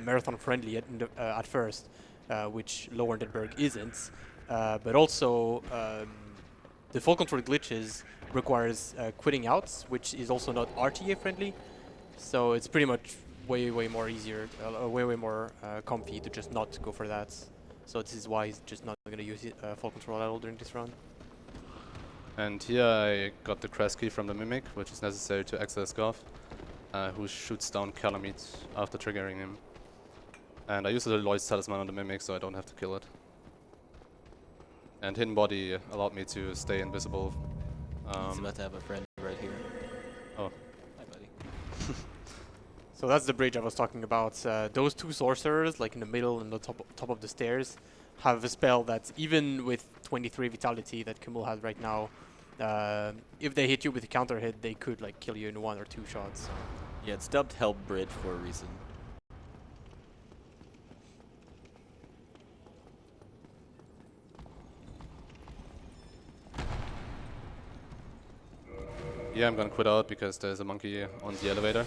marathon friendly at first, which low Undead Burg isn't, but also the full control glitches requires quitting outs, which is also not RTA friendly. So it's pretty much way more easier, way more comfy to just not go for that. So this is why he's just not going to use full control at all during this run. And here I got the Crest Key from the Mimic, which is necessary to access Goth, who shoots down Kalameet after triggering him. And I use the Lloyd's Talisman on the Mimic, so I don't have to kill it. And Hidden Body allowed me to stay invisible. He's about to have a friend right here. Oh. Hi, buddy. So that's the bridge I was talking about. Those two sorcerers, like in the middle and the top of the stairs, have a spell that even with 23 vitality that Kahmul has right now, if they hit you with a counter hit, they could like kill you in 1 or 2 shots. Yeah, it's dubbed Hell Bridge for a reason. Yeah, I'm gonna quit out because there's a monkey on the elevator.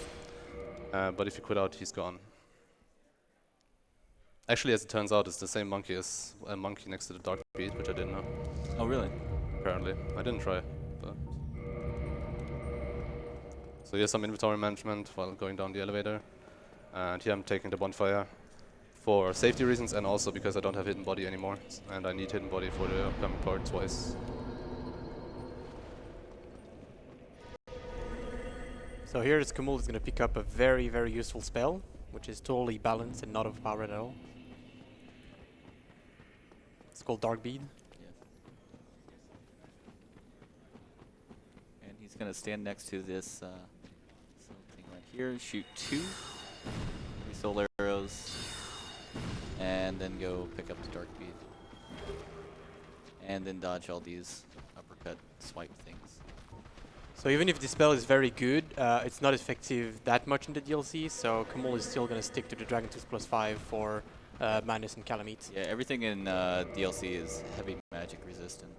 But if you quit out, he's gone. Actually, as it turns out, it's the same monkey as a monkey next to the Dark Beat, which I didn't know. Oh, really? Apparently. I didn't try, but... So here's some inventory management while going down the elevator. And here I'm taking the bonfire for safety reasons and also because I don't have Hidden Body anymore. And I need Hidden Body for the upcoming part twice. So here Kahmul is going to pick up a very useful spell, which is totally balanced and not overpowered at all. It's called Dark Bead. Yeah. And he's going to stand next to this something right here and shoot 2 soul arrows, and then go pick up the Dark Bead. And then dodge all these uppercut swipe things. So even if this spell is very good, it's not effective that much in the DLC, so Kahmul is still going to stick to the Dragon Tooth +5 for Manus and Kalameet. Yeah, everything in DLC is heavy magic resistant.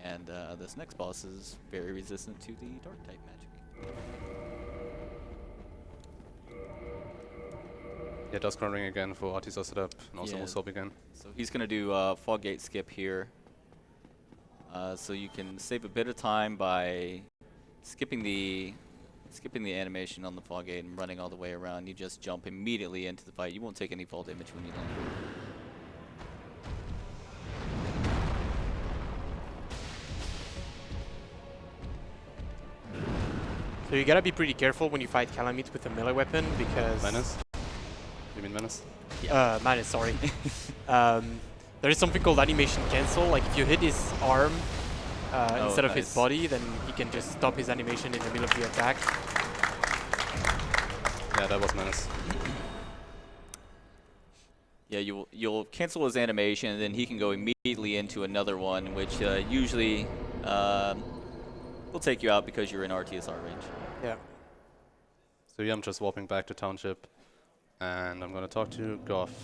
And this next boss is very resistant to the dark type magic. Yeah, Dusk Ring again for RTSR setup and also Yeah. Usopp again. So he's going to do Fog Gate skip here. So you can save a bit of time by skipping the animation on the Fog Gate and running all the way around. You just jump immediately into the fight. You won't take any fall damage when you land. So you gotta be pretty careful when you fight Kalameet with a melee weapon because... Manus? You mean Manus? Manus, sorry. There is something called animation cancel, like if you hit his arm instead of his nice. body, then he can just stop his animation in the middle of the attack. Yeah, that was Manus. Yeah, you'll cancel his animation, and then he can go immediately into another one, which usually will take you out because you're in RTSR range. Yeah. So yeah, I'm just warping back to Township, and I'm gonna talk to Goth.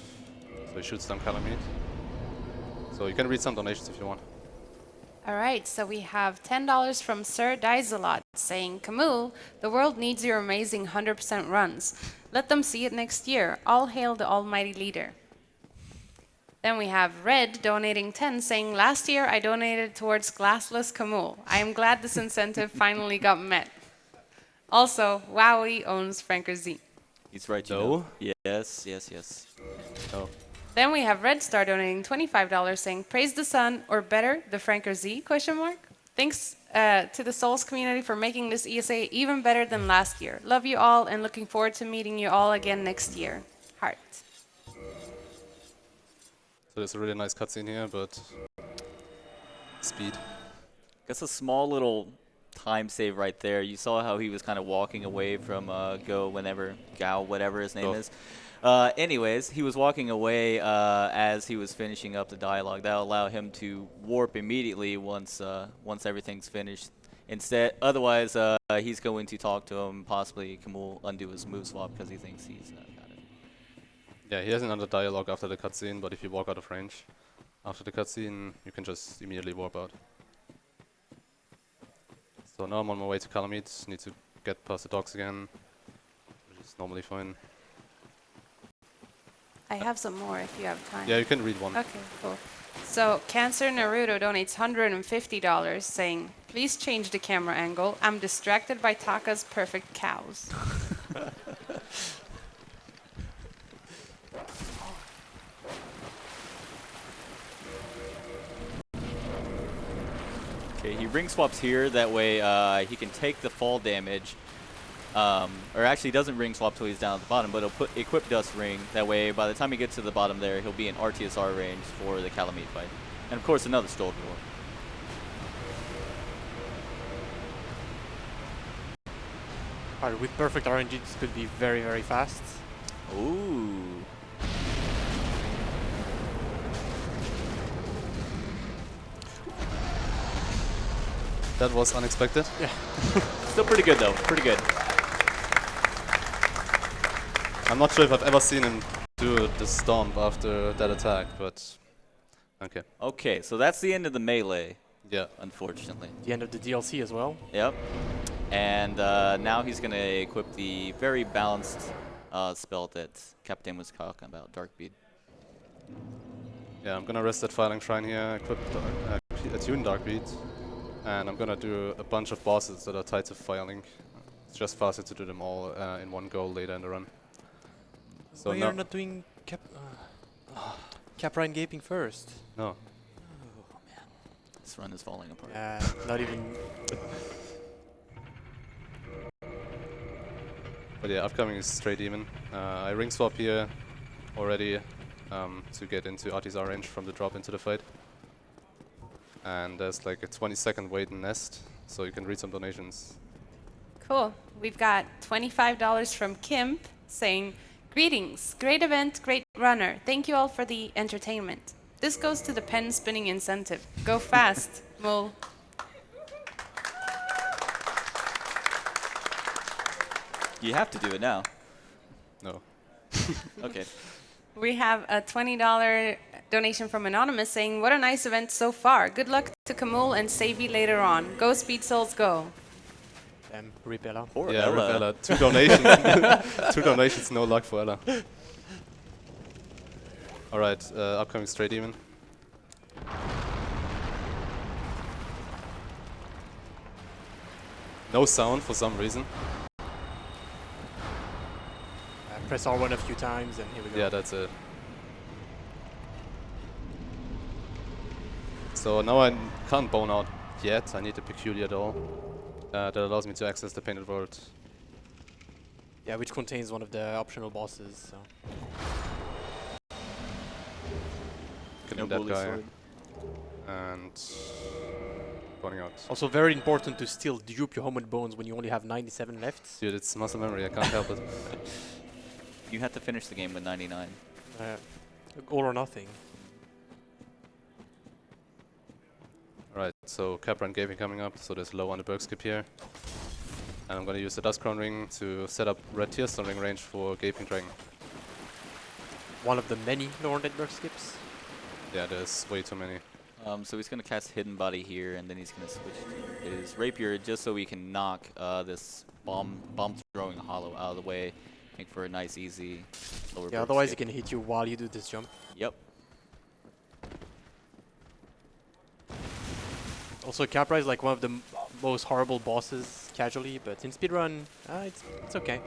So he shoots down Kalameet. So you can read some donations if you want. All right, so we have $10 from Sir Dizalot saying, Kahmul, the world needs your amazing 100% runs. Let them see it next year. All hail the almighty leader. Then we have Red donating 10 saying, last year I donated towards Glassless Kahmul. I am glad this incentive finally got met. Also, Wowie owns Franker Z. He's right, you No? know. Yes, yes, yes. Oh. Then we have Red Star donating $25 saying, praise the sun, or better, the Franker Z, question mark. Thanks to the Souls community for making this ESA even better than last year. Love you all and looking forward to meeting you all again next year. Heart. So there's a really nice cutscene here, but speed. Guess a small little time save right there. You saw how he was kind of walking away from Gao, whatever his name is. Anyways, he was walking away as he was finishing up the dialogue. That'll allow him to warp immediately once everything's finished. Otherwise, he's going to talk to him, possibly Kahmul undo his move swap because he thinks he's got it. Yeah, he has another dialogue after the cutscene, but if you walk out of range after the cutscene, you can just immediately warp out. So now I'm on my way to Kalameet. Need to get past the docks again, which is normally fine. I have some more if you have time. Yeah, you can read one. Okay, cool. So Cancer Naruto donates $150 saying, please change the camera angle. I'm distracted by Taka's perfect cows. Okay, he ring swaps here. That way he can take the fall damage. Or actually doesn't ring swap till he's down at the bottom, but he'll put Equip Dust Ring. That way, by the time he gets to the bottom there, he'll be in RTSR range for the Kalameet fight. And of course, another Stole Door. Alright, with perfect RNG, this could be very, very fast. Ooh. That was unexpected. Yeah. Still pretty good, though. Pretty good. I'm not sure if I've ever seen him do the stomp after that attack, but okay. Okay, so that's the end of the melee, Yeah. unfortunately. The end of the DLC as well. Yep. And now he's going to equip the very balanced spell that Captain was talking about, Dark Bead. Yeah, I'm gonna rest that Filing Shrine here, equip attune Dark Bead, and I'm gonna do a bunch of bosses that are tied to Filing. It's just faster to do them all in one go later in the run. So Why no, you're not doing Cap Ryan Gaping first? no. This run is falling apart. Not even... But yeah, upcoming is straight even. I ring swap here already to get into RTSR range from the drop into the fight. And there's like a 20-second wait and nest, so you can read some donations. Cool. We've got $25 from Kim saying, greetings, great event, great runner. Thank you all for the entertainment. This goes to the pen spinning incentive. Go fast, Mul. You have to do it now. No. Okay. We have a $20 donation from Anonymous saying, what a nice event so far. Good luck to Kahmul and Savy later on. Go Speed Souls, go. Rip Ella. Poor Yeah, Ella. rip Ella. 2 donations. 2 donations, no luck for Ella. Alright, upcoming straight even. No sound for some reason. Press R1 a few times and here we go. Yeah, that's it. So now I can't bone out yet. I need a peculiar doll that allows me to access the painted world. Yeah, which contains one of the optional bosses. So. Killing No that bully guy sword. and boning out. Also very important to still dupe your Homemade Bones when you only have 97 left. Dude, it's muscle memory. I can't help it. You have to finish the game with 99. All or nothing. Alright, so Capra and Gaping coming up, so there's low on the Burg skip here. And I'm gonna use the Dust Crown Ring to set up Red Tearstone Ring range for Gaping Dragon. One of the many Undead Burg skips. Yeah, there's way too many. So he's going to cast Hidden Body here, and then he's going to switch to his Rapier just so he can knock this bomb-throwing hollow out of the way. Make for a nice, easy lower Yeah, Burg otherwise skip. he can hit you while you do this jump. Yep. Also, Capra is like one of the most horrible bosses casually, but in speedrun, it's okay.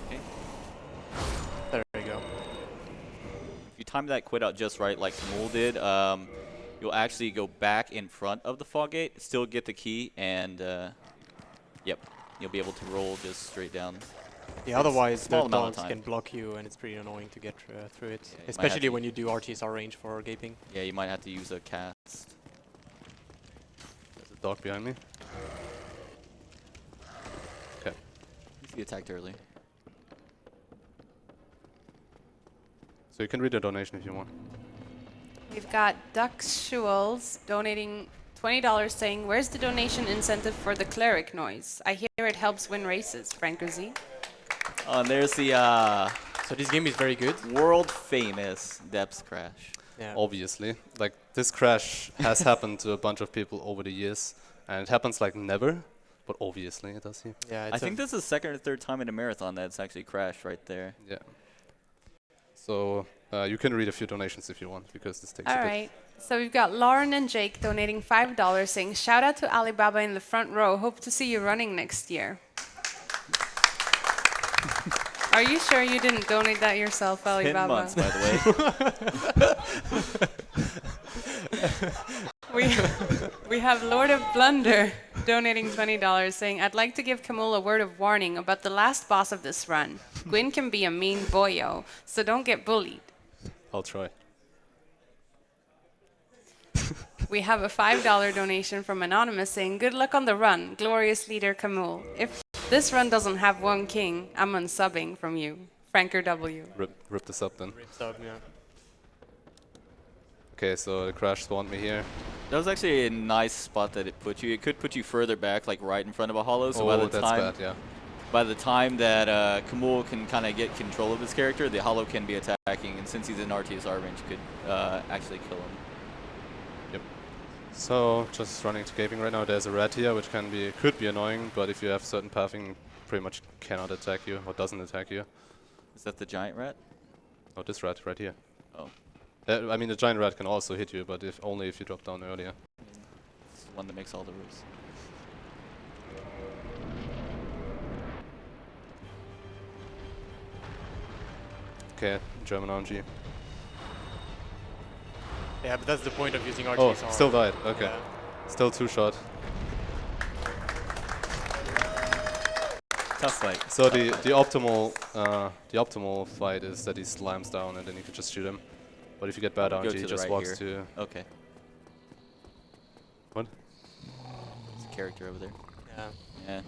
Okay. There we go. If you time that quit out just right, like Mole did, you'll actually go back in front of the fog gate, still get the key, and yep, you'll be able to roll just straight down. Yeah, otherwise the small amount of dogs time. can block you, and it's pretty annoying to get through it, Yeah, you might have especially to- when you do RTSR range for Gaping. Yeah, you might have to use a cast. dog behind me. Okay. He attacked early. So you can read a donation if you want. We've got Duck Shules donating $20 saying, where's the donation incentive for the cleric noise? I hear it helps win races. Franker Z. Oh, and there's the So this game is very good. world famous depths crash. Yeah. Obviously. Like, this crash has happened to a bunch of people over the years. And it happens like never. But obviously it does here. Yeah, I think this is the second or third time in a marathon that's actually crashed right there. Yeah. So you can read a few donations if you want, because this takes a All bit. right. So we've got Lauren and Jake donating $5 saying, shout out to Alibaba in the front row. Hope to see you running next year. Are you sure you didn't donate that yourself, 10 Alibaba? months, by the way. We have Lord of Blunder donating $20 saying, I'd like to give Camille a word of warning about the last boss of this run. Gwyn can be a mean boyo, so don't get bullied. I'll try. We have a $5 donation from Anonymous saying, good luck on the run, glorious leader Camille. If this run doesn't have one king, I'm unsubbing from you. Franker W. Rip this up then. Sub, yeah. Okay, so the crash spawned me here. That was actually a nice spot that it put you. It could put you further back, like right in front of a hollow. So by the that's time, bad, yeah. by the time that Camille can kind of get control of his character, the hollow can be attacking, and since he's in RTSR range, could actually kill him. Yep. So just running to gaping right now. There's a rat here, which could be annoying, but if you have certain pathing, pretty much cannot attack you or doesn't attack you. Is that the giant rat? Oh, this rat right here. Oh, I mean, the giant rat can also hit you, but only if you drop down earlier. it's the one that makes all the rules. Okay, German RNG. Yeah, but that's the point of using RTSR. Oh, still died. Okay. Yeah. Still two-shot. Tough fight. So the optimal fight is that he slams down and then you can just shoot him. But if you get bad Go RNG, to he the just right walks here. to... Okay. What? There's a character over there. Yeah. Yeah.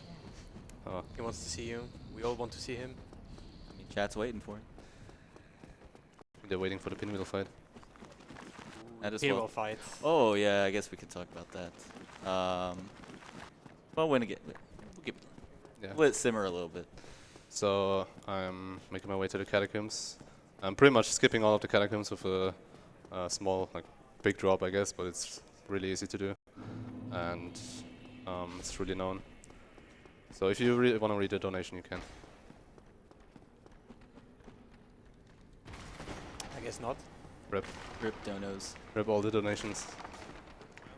Oh, He wants to see you. We all want to see him. I mean, chat's waiting for him. they're waiting for the pinwheel fight. That as Pinwheel well. fights. Oh yeah, I guess we could talk about that. Well, when again, Yeah. let it simmer a little bit. So I'm making my way to the catacombs. I'm pretty much skipping all of the catacombs with a small, big drop, I guess, but it's really easy to do, and it's really known. So if you really want to read the donation, you can. I guess not. Rip donos. Rip all the donations.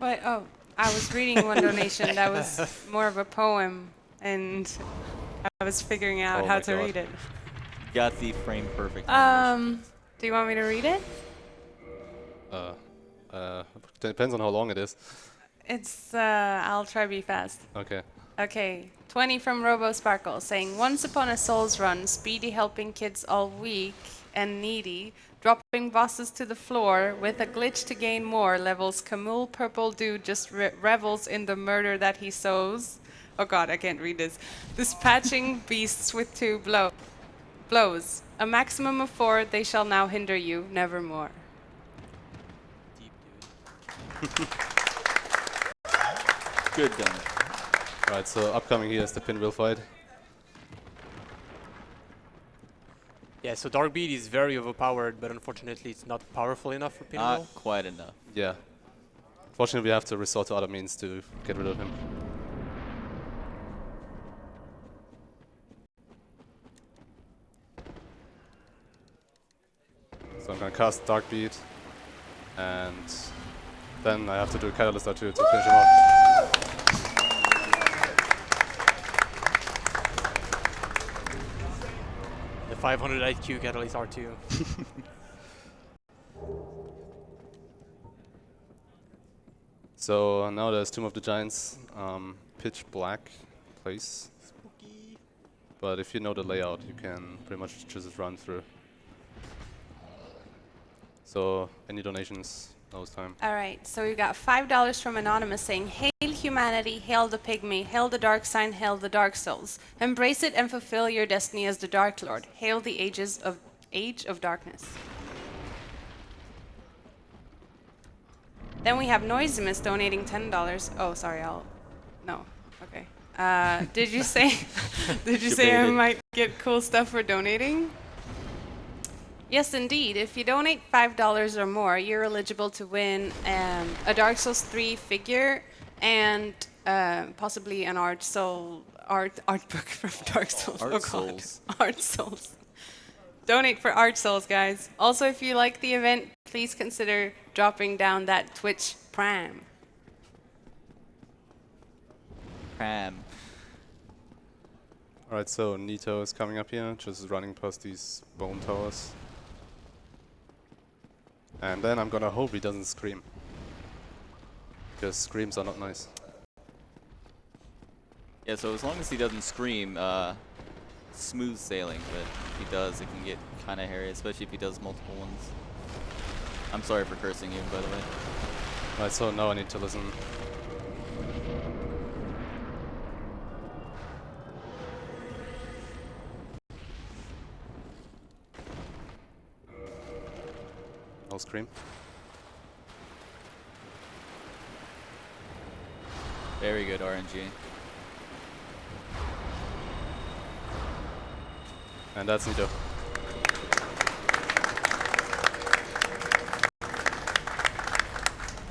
But, oh, I was reading one donation that was more of a poem, and I was figuring out Oh how my to God. read it. Got the frame perfect. animation. Do you want me to read it? Depends on how long it is. It's, I'll try be fast. Okay. Okay, 20 from Robo Sparkle saying, once upon a Souls run, Speedy helping kids all weak and needy, dropping bosses to the floor with a glitch to gain more levels. Camille Purple Dude just revels in the murder that he sows. Oh god, I can't read this. Dispatching beasts with 2 blows. A maximum of 4, they shall now hinder you, nevermore. Deep dude. Good donor. Right. So upcoming here is the pinwheel fight. Yeah, so Darkbeat is very overpowered, but unfortunately it's not powerful enough for Pinwheel. Not quite enough. Yeah. Fortunately, we have to resort to other means to get rid of him. So I'm gonna cast Darkbeat, and then I have to do a Catalyst R2 to finish him off. The 500 IQ Catalyst R2. So now there's Tomb of the Giants, pitch black place. Spooky. But if you know the layout, you can pretty much just run through. So any donations? Now it's time. All right, so we got $5 from Anonymous saying, hail humanity, hail the pygmy, hail the dark sign, hail the dark souls. Embrace it and fulfill your destiny as the Dark Lord. Hail the Age of Darkness. Then we have Noizimus donating $10. Oh, sorry, no, okay. Did you say, I might get cool stuff for donating? Yes, indeed. If you donate $5 or more, you're eligible to win a Dark Souls 3 figure and possibly an art book from Dark Souls. Art God. Souls. Art Souls. Donate for Art Souls, guys. Also, if you like the event, please consider dropping down that Twitch Prime. Alright, so Nito is coming up here, just running past these bone towers. And then I'm gonna hope he doesn't scream. Because screams are not nice. Yeah, so as long as he doesn't scream, smooth sailing, but if he does, it can get kind of hairy, especially if he does multiple ones. I'm sorry for cursing you, by the way. Right, so now I need to listen. No scream. Very good RNG. And that's Nito.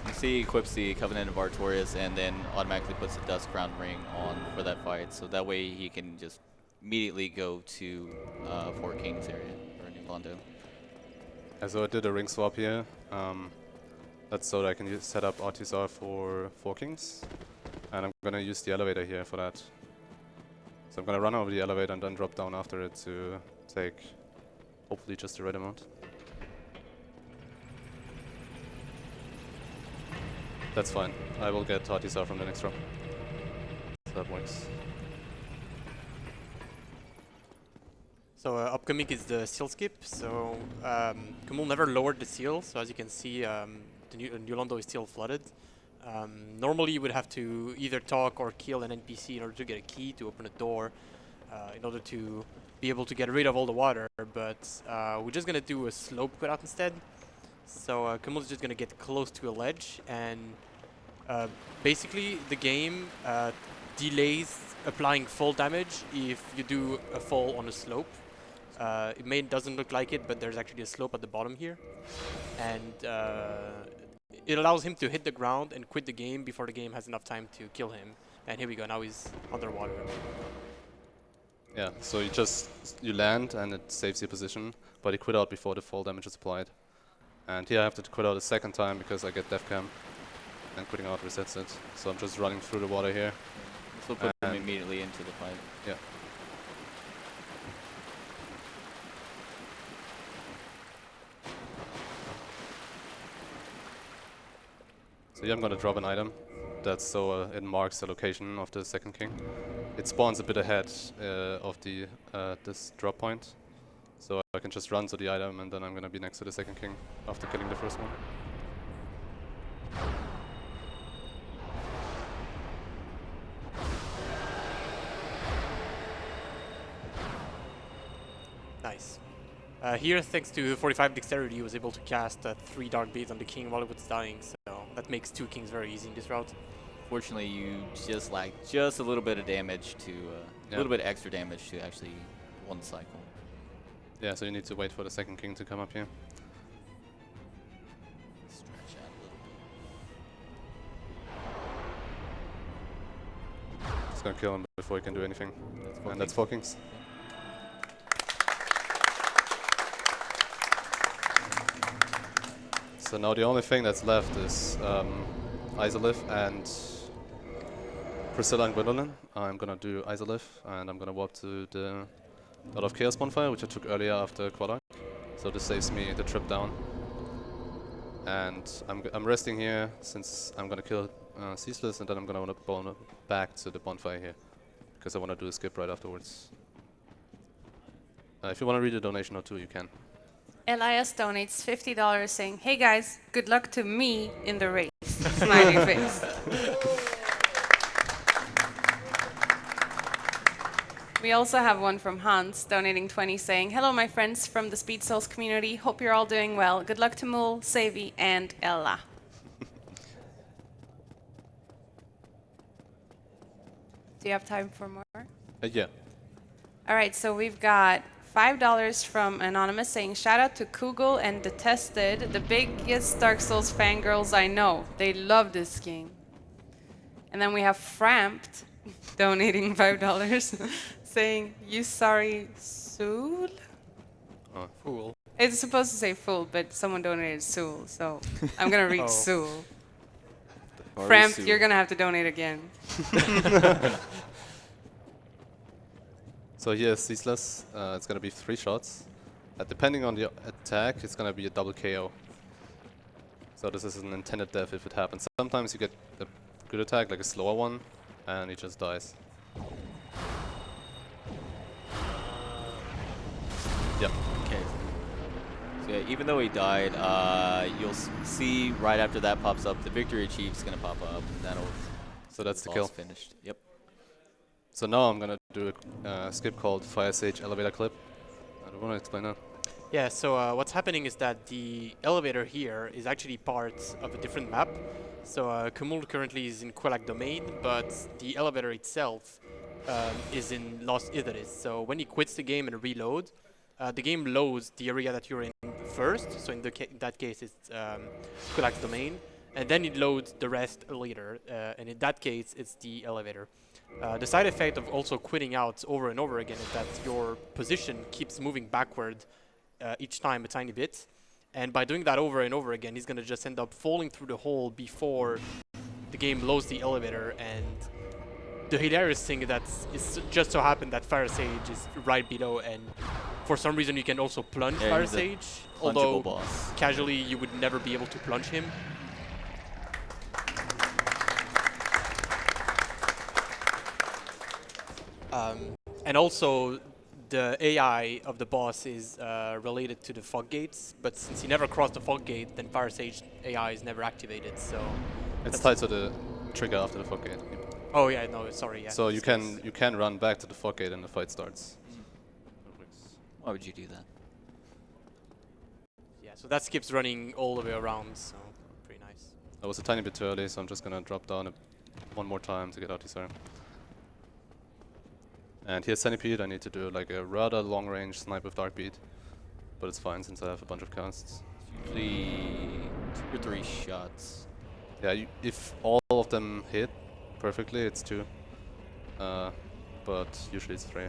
You see he equips the Covenant of Artorias and then automatically puts the Dust Crown ring on for that fight, so that way he can just immediately go to Four Kings area, or New Londo. And so I did a ring swap here. That's so that I can set up RTSR for Four Kings. And I'm gonna use the elevator here for that. So I'm gonna run over the elevator and then drop down after it to take hopefully just the right amount. That's fine. I will get RTSR from the next drop. So that works. So upcoming is the seal skip. So Kahmul never lowered the seal. So as you can see, the New Londo is still flooded. Normally you would have to either talk or kill an NPC in order to get a key to open a door, in order to be able to get rid of all the water, but we're just gonna do a slope cutout instead. So Kahmul is just gonna get close to a ledge, and basically the game delays applying full damage if you do a fall on a slope. Doesn't look like it, but there's actually a slope at the bottom here, and it allows him to hit the ground and quit the game before the game has enough time to kill him. And here we go, now he's underwater. Yeah, so you land and it saves your position, but you quit out before the fall damage is applied. And here I have to quit out a second time because I get death cam, and quitting out resets it. So I'm just running through the water here. This will put him immediately into the fight. Yeah. So here I'm gonna drop an item. That's so it marks the location of the second king. It spawns a bit ahead of the this drop point. So I can just run to the item and then I'm gonna be next to the second king after killing the first one. Nice. Here, thanks to 45 dexterity, he was able to cast 3 dark beads on the king while it was dying, so that makes 2 kings very easy in this route. Fortunately, you just lack just a little bit of damage to, a little bit extra damage to actually one cycle. Yeah, so you need to wait for the second king to come up here. Stretch out a little bit. Just gonna kill him before he can do anything. And that's 4 kings. So now the only thing that's left is Izalith and Priscilla and Gwendolyn. I'm gonna do Izalith and I'm gonna walk to the God of Chaos bonfire, which I took earlier after Quelaag. So this saves me the trip down. And I'm resting here since I'm gonna kill Ceaseless, and then I'm gonna wanna bone back to the bonfire here because I wanna do a skip right afterwards. If you wanna read a donation or two, you can. Elias donates $50 saying, "Hey guys, good luck to me in the race." Smiley face. We also have one from Hans donating 20 saying, hello my friends from the Speed Souls community. Hope you're all doing well. Good luck to Mul, Savi, and Ella. Do you have time for more? Yeah. All right, so we've got $5 from Anonymous saying, shout out to Kugel and Detested, the biggest Dark Souls fangirls I know. They love this game. And then we have Framped donating $5 saying, you sorry, Soul? Fool. It's supposed to say fool, but someone donated Soul, so I'm going to read Oh. Soul. Sorry, Framped, Sue. you're going to have to donate again. So here is Ceaseless. It's going to be 3 shots. Depending on the attack, it's going to be a double KO. So this is an intended death if it happens. Sometimes you get a good attack, like a slower one, and he just dies. Yep. Okay. So yeah, even though he died, you'll see right after that pops up, the victory achieved is going to pop up. And that'll So that's the boss kill. finished. Yep. So now I'm going to do a skip called Fire Sage Elevator Clip. I don't want to explain that. Yeah, so what's happening is that the elevator here is actually part of a different map. So Kahmul currently is in Quelaag domain, but the elevator itself is in Lost Izalith. So when he quits the game and reload, the game loads the area that you're in first. So in that case, it's Quelaag's domain, and then it loads the rest later. And in that case, it's the elevator. The side effect of also quitting out over and over again is that your position keeps moving backward each time a tiny bit, and by doing that over and over again, he's gonna just end up falling through the hole before the game loads the elevator. And the hilarious thing that is just so happened that Fire Sage is right below, and for some reason you can also plunge Yeah, Fire he's a Sage, punchable although boss. casually you would never be able to plunge him. And also, the AI of the boss is related to the fog gates, but since he never crossed the fog gate, then Fire Sage AI is never activated. So It's tied to the trigger after the fog gate. oh yeah, no, sorry, yeah. So you can run back to the fog gate and the fight starts. Why would you do that? Yeah, so that skips running all the way around, so pretty nice. I was a tiny bit too early, so I'm just gonna drop down one more time to get RTSR. And here's Centipede. I need to do like a rather long range snipe with Dark Beat, but it's fine since I have a bunch of casts. Usually 2 or 3 shots. Yeah, if all of them hit perfectly, it's 2. But usually it's 3.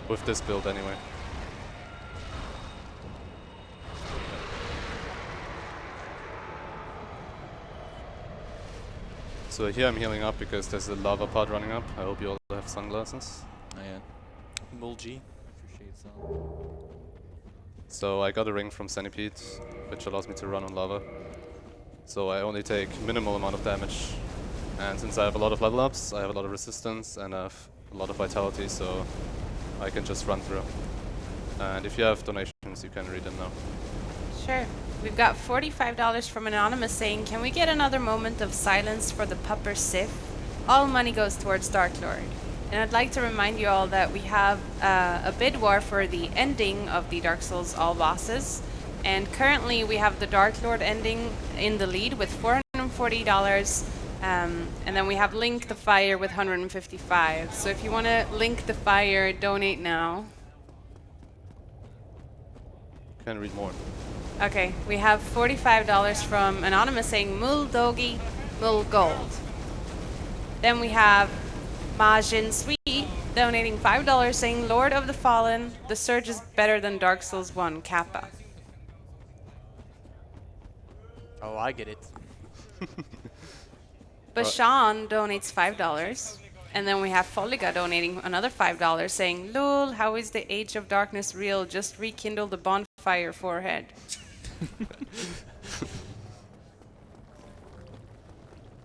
With this build anyway. So here I'm healing up because there's a lava pod running up. I hope you all have sunglasses. Oh yeah. Mulgi. For shades on. So I got a ring from Centipede, which allows me to run on lava. So I only take minimal amount of damage. And since I have a lot of level ups, I have a lot of resistance and I have a lot of vitality, so I can just run through. And if you have donations, you can read them now. Sure. We've got $45 from Anonymous saying, can we get another moment of silence for the pupper Sif? All money goes towards Dark Lord. And I'd like to remind you all that we have a bid war for the ending of the Dark Souls All Bosses. And currently we have the Dark Lord ending in the lead with $440. And then we have Link the Fire with 155. So if you want to Link the Fire, donate now. Can read more. Okay, we have $45 from Anonymous saying Mul Dogi, Mul Gold. Then we have Majin Sweet donating $5 saying Lord of the Fallen, the Surge is better than Dark Souls 1, Kappa. Oh, I get it. Bashan donates $5. And then we have Foliga donating another $5 saying, Lul, how is the Age of Darkness real? Just rekindle the bonfire forehead.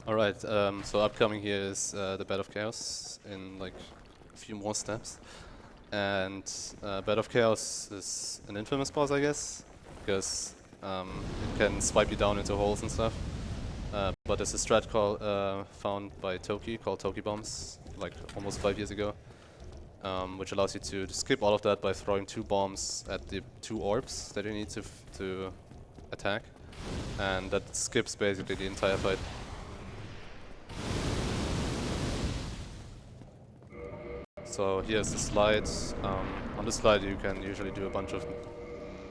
Alright, so upcoming here is the Bed of Chaos in like a few more steps. And Bed of Chaos is an infamous boss, I guess, because it can swipe you down into holes and stuff. But there's a strat found by Toki called Toki Bombs, like almost 5 years ago, which allows you to skip all of that by throwing 2 bombs at the 2 orbs that you need to attack, and that skips basically the entire fight. So here's the slide. On the slide you can usually do a bunch of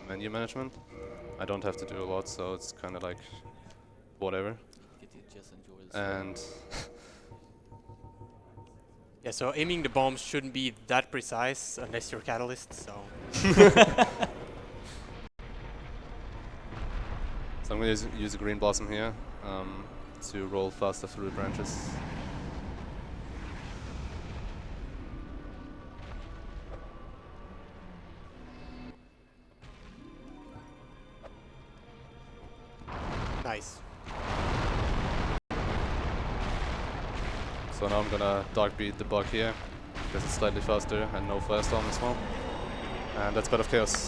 menu management. I don't have to do a lot, so it's kind of like whatever. Get to just enjoy this. And Yeah, so aiming the bombs shouldn't be that precise unless you're Catalyst, so... So I'm going to use a green blossom here to roll faster through the branches. Nice. So now I'm gonna dark beat the bug here, because it's slightly faster and no firestorm as well. And that's Bed of Chaos.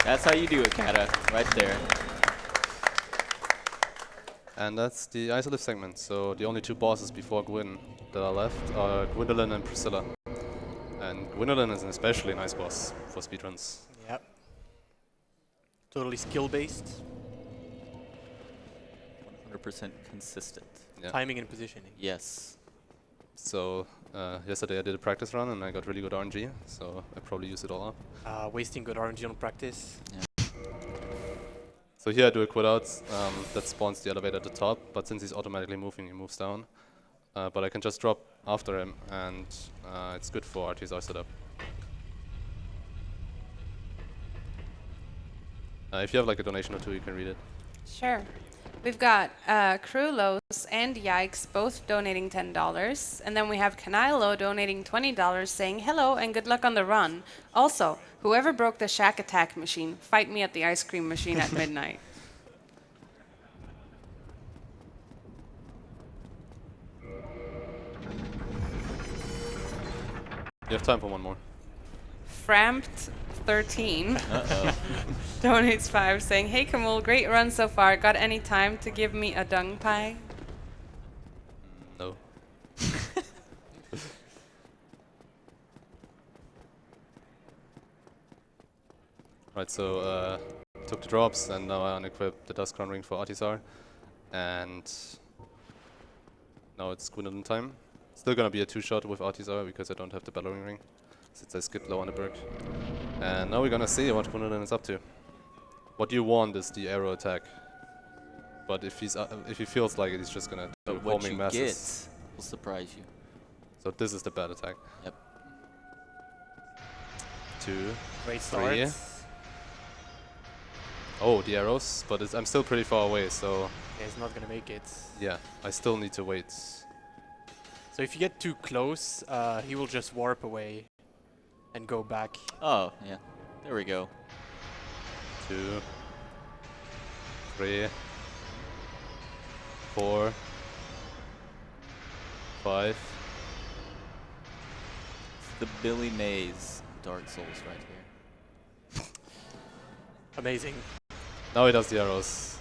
That's how you do it, Kata. Right there. And that's the Izalith segment. So the only 2 bosses before Gwyn that are left are Gwendolyn and Priscilla. And Gwendolyn is an especially nice boss for speedruns. Yep. Totally skill-based. 100% consistent. Yeah. Timing and positioning. Yes. So yesterday I did a practice run and I got really good RNG, so I probably use it all up. Wasting good RNG on practice. Yeah. So here I do a quit out that spawns the elevator at the top, but since he's automatically moving, he moves down. But I can just drop after him, and it's good for RTSR setup. If you have like a donation or 2, you can read it. Sure. We've got Krulos and Yikes both donating $10. And then we have Canilo donating $20 saying hello and good luck on the run. Also, whoever broke the Shack Attack machine, fight me at the ice cream machine at midnight. You have time for one more. Framped13 Uh-oh. donates 5 saying, hey Kamul, great run so far. Got any time to give me a dung pie? No. Right, so took the drops and now I unequipped the Dusk Crown Ring for RTSR. And now it's Gwendolyn time. Still gonna be a 2-shot with RTSR because I don't have the Bellowing Ring, since I skipped low on the Burg. And now we're gonna see what Gwendolyn is up to. What you want is the arrow attack. But if he feels like it, he's just gonna do But what homing you masses. get will surprise you. So this is the bad attack. Yep. 2, Great 3. start. Oh, the arrows, but I'm still pretty far away, so Yeah, he's not gonna make it. yeah, I still need to wait. So if you get too close, he will just warp away and go back. Oh, yeah. There we go. 2, 3, 4, 5. It's the Billy Mays Dark Souls right here. Amazing. Now he does the arrows.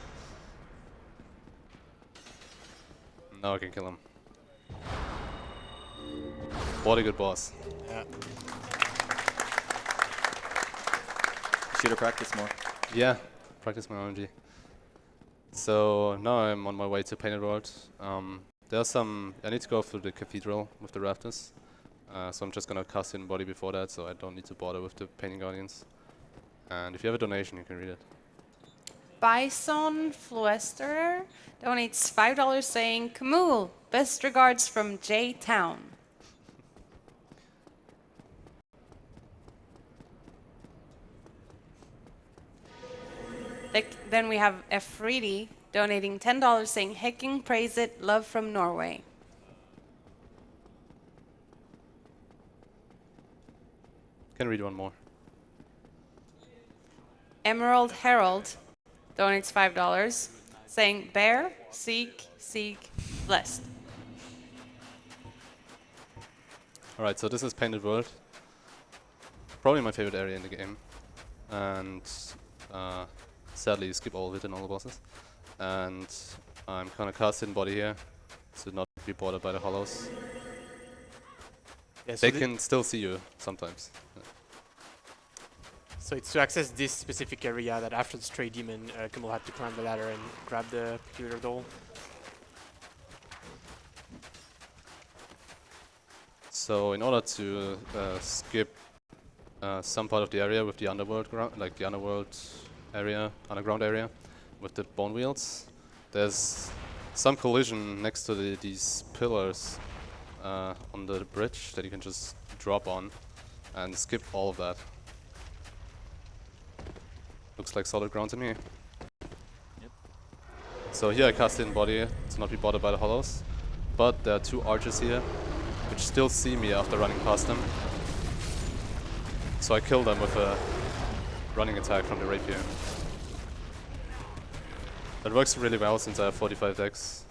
Now I can kill him. What a good boss. Yeah. Should have practiced more. Yeah, practice my RNG. So now I'm on my way to Painted World. There's some, I need to go through the cathedral with the rafters. So I'm just gonna cast in body before that, so I don't need to bother with the Painting Guardians. And if you have a donation, you can read it. Bison Fluesterer donates $5 saying, Kamul, best regards from J Town. Then we have Efridi donating $10 saying, hecking praise it, love from Norway. Can read one more. Emerald Herald donates $5 saying, bear, seek, blessed. Alright, so this is Painted World. Probably my favorite area in the game. And sadly you skip all of it in all the bosses. And I'm kind of casting body here to not be bothered by the hollows. Yeah, so They can still see you sometimes. So it's to access this specific area that after the Stray Demon, Kahmul had to climb the ladder and grab the peculiar doll. So in order to skip some part of the area with the underworld, like the underworld area, underground area, with the bone wheels, there's some collision next to these pillars on the bridge that you can just drop on and skip all of that. Looks like solid ground to me. Yep. So here I cast in body to not be bothered by the hollows, but there are two archers here which still see me after running past them. So I kill them with a running attack from the rapier. That works really well since I have 45 dex.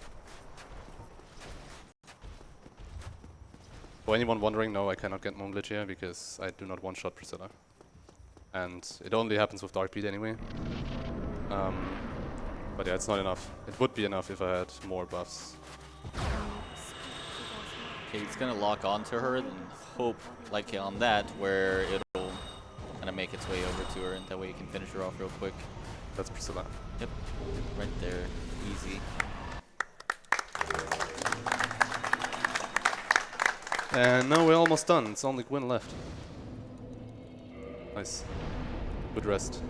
For anyone wondering, no, I cannot get Moonglitch here because I do not one-shot Priscilla. And it only happens with Dark Beat anyway. But yeah, it's not enough. It would be enough if I had more buffs. Okay, he's gonna lock onto her and hope, like on that, where it'll kind of make its way over to her, and that way you can finish her off real quick. That's Priscilla. Yep, right there, easy. And now we're almost done. It's only Gwyn left. Nice. Good rest.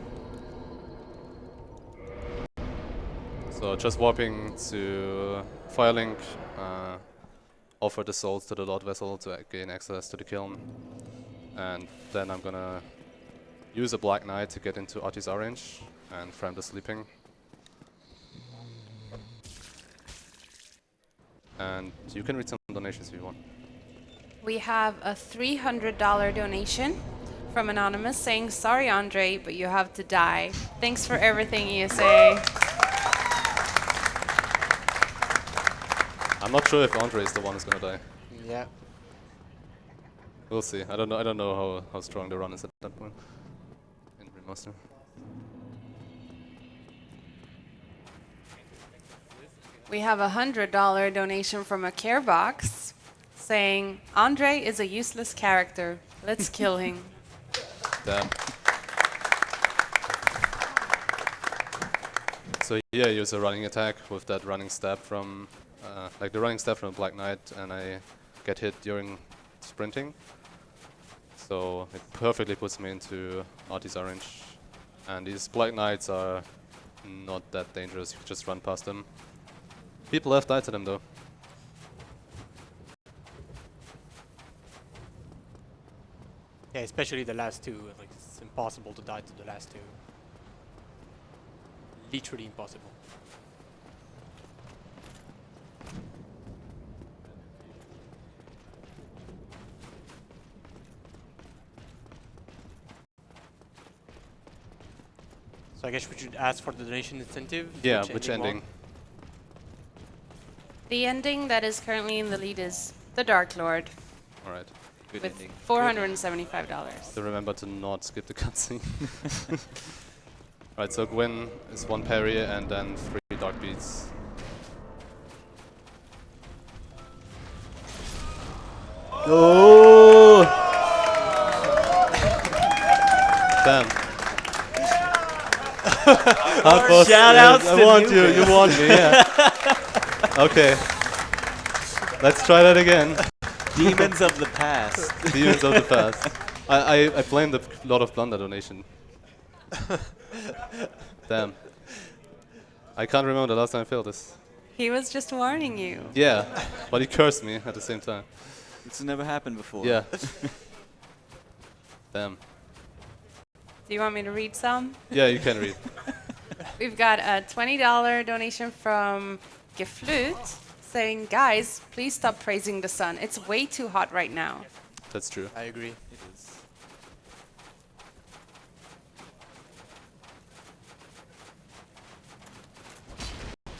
So just warping to Firelink, offer the souls to the Lord Vessel to gain access to the Kiln. And then I'm gonna use a Black Knight to get into RTSR range and frame the sleeping. And you can read some donations if you want. We have a $300 donation from Anonymous saying, "Sorry, Andre, but you have to die. Thanks for everything, ESA." I'm not sure if Andre is the one who's gonna die. Yeah. We'll see. I don't know how strong the run is at that point in remaster. We have a $100 donation from a care box saying, "Andre is a useless character. Let's kill him." Damn. So here I use a running attack with that running stab from, like the running stab from Black Knight, and I get hit during sprinting. So it perfectly puts me into RTSR range. And these Black Knights are not that dangerous, you can just run past them. People have died to them though. Yeah, especially the last two. Like, it's impossible to die to the last two. Literally impossible. So I guess we should ask for the donation incentive. Yeah, which ending? The ending that is currently in the lead is the Dark Lord Alright. Good with ending. $475. So remember to not skip the cutscene. Right, so Gwyn is one parry and then 3 dark beats. Oh! Damn. Shout outs I to want you, Nuka. you want me, yeah. Okay. Let's try that again. Demons of the past. Demons of the past. I blame the Lord of Plunder donation. Damn. I can't remember the last time I failed this. He was just warning you. Yeah, but he cursed me at the same time. It's never happened before. Yeah. Damn. Do you want me to read some? Yeah, you can read. We've got a $20 donation from Geflut saying, "Guys, please stop praising the sun. It's way too hot right now." That's true. I agree. It is.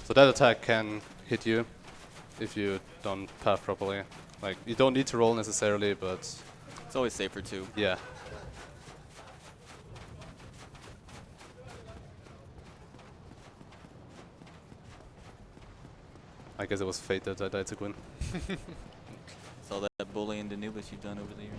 So that attack can hit you if you don't path properly. Like, you don't need to roll necessarily, but It's always safer too. yeah. I guess it was fate that I died to Gwyn. It's all that bullying to Nubis you've done over the years.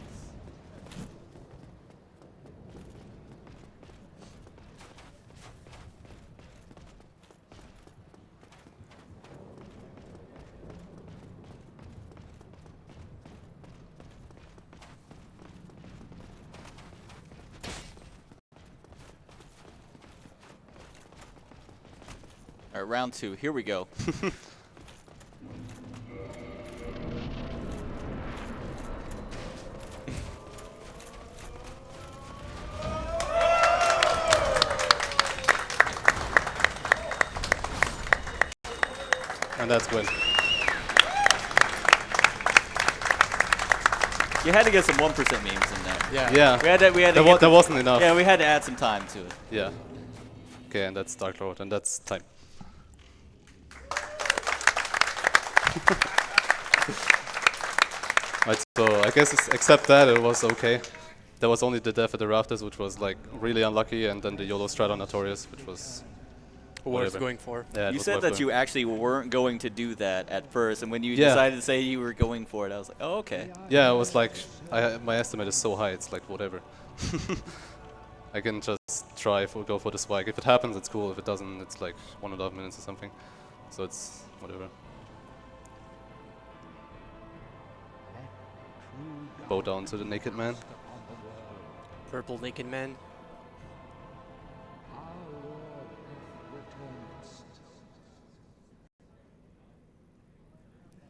All right, round 2. Here we go. And that's win. You had to get some 1% memes in there. Yeah. We had to There wasn't enough. Yeah, we had to add some time to it. Yeah. Okay, and that's Dark Lord, and that's time. Right, so I guess except that it was okay. There was only the death at the rafters, which was like really unlucky, and then the YOLO strat on Artorias, which was What I was whatever. going for. Yeah, it You was said worth that doing. you actually weren't going to do that at first, and when you Yeah. decided to say you were going for it, I was like, oh, okay. Yeah, it was like my estimate is so high, it's like whatever. I can just try go for the spike. If it happens, it's cool. If it doesn't, it's like 1.5 minutes or something. So it's whatever. Bow down to the naked man. Purple naked man.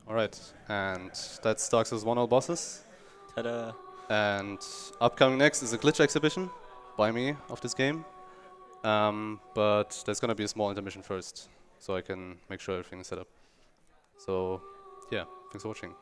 Alright, and that's Dark Souls 1 all bosses. Ta-da. And upcoming next is a glitch exhibition by me of this game. But there's gonna be a small intermission first, so I can make sure everything is set up. So, yeah, thanks for watching.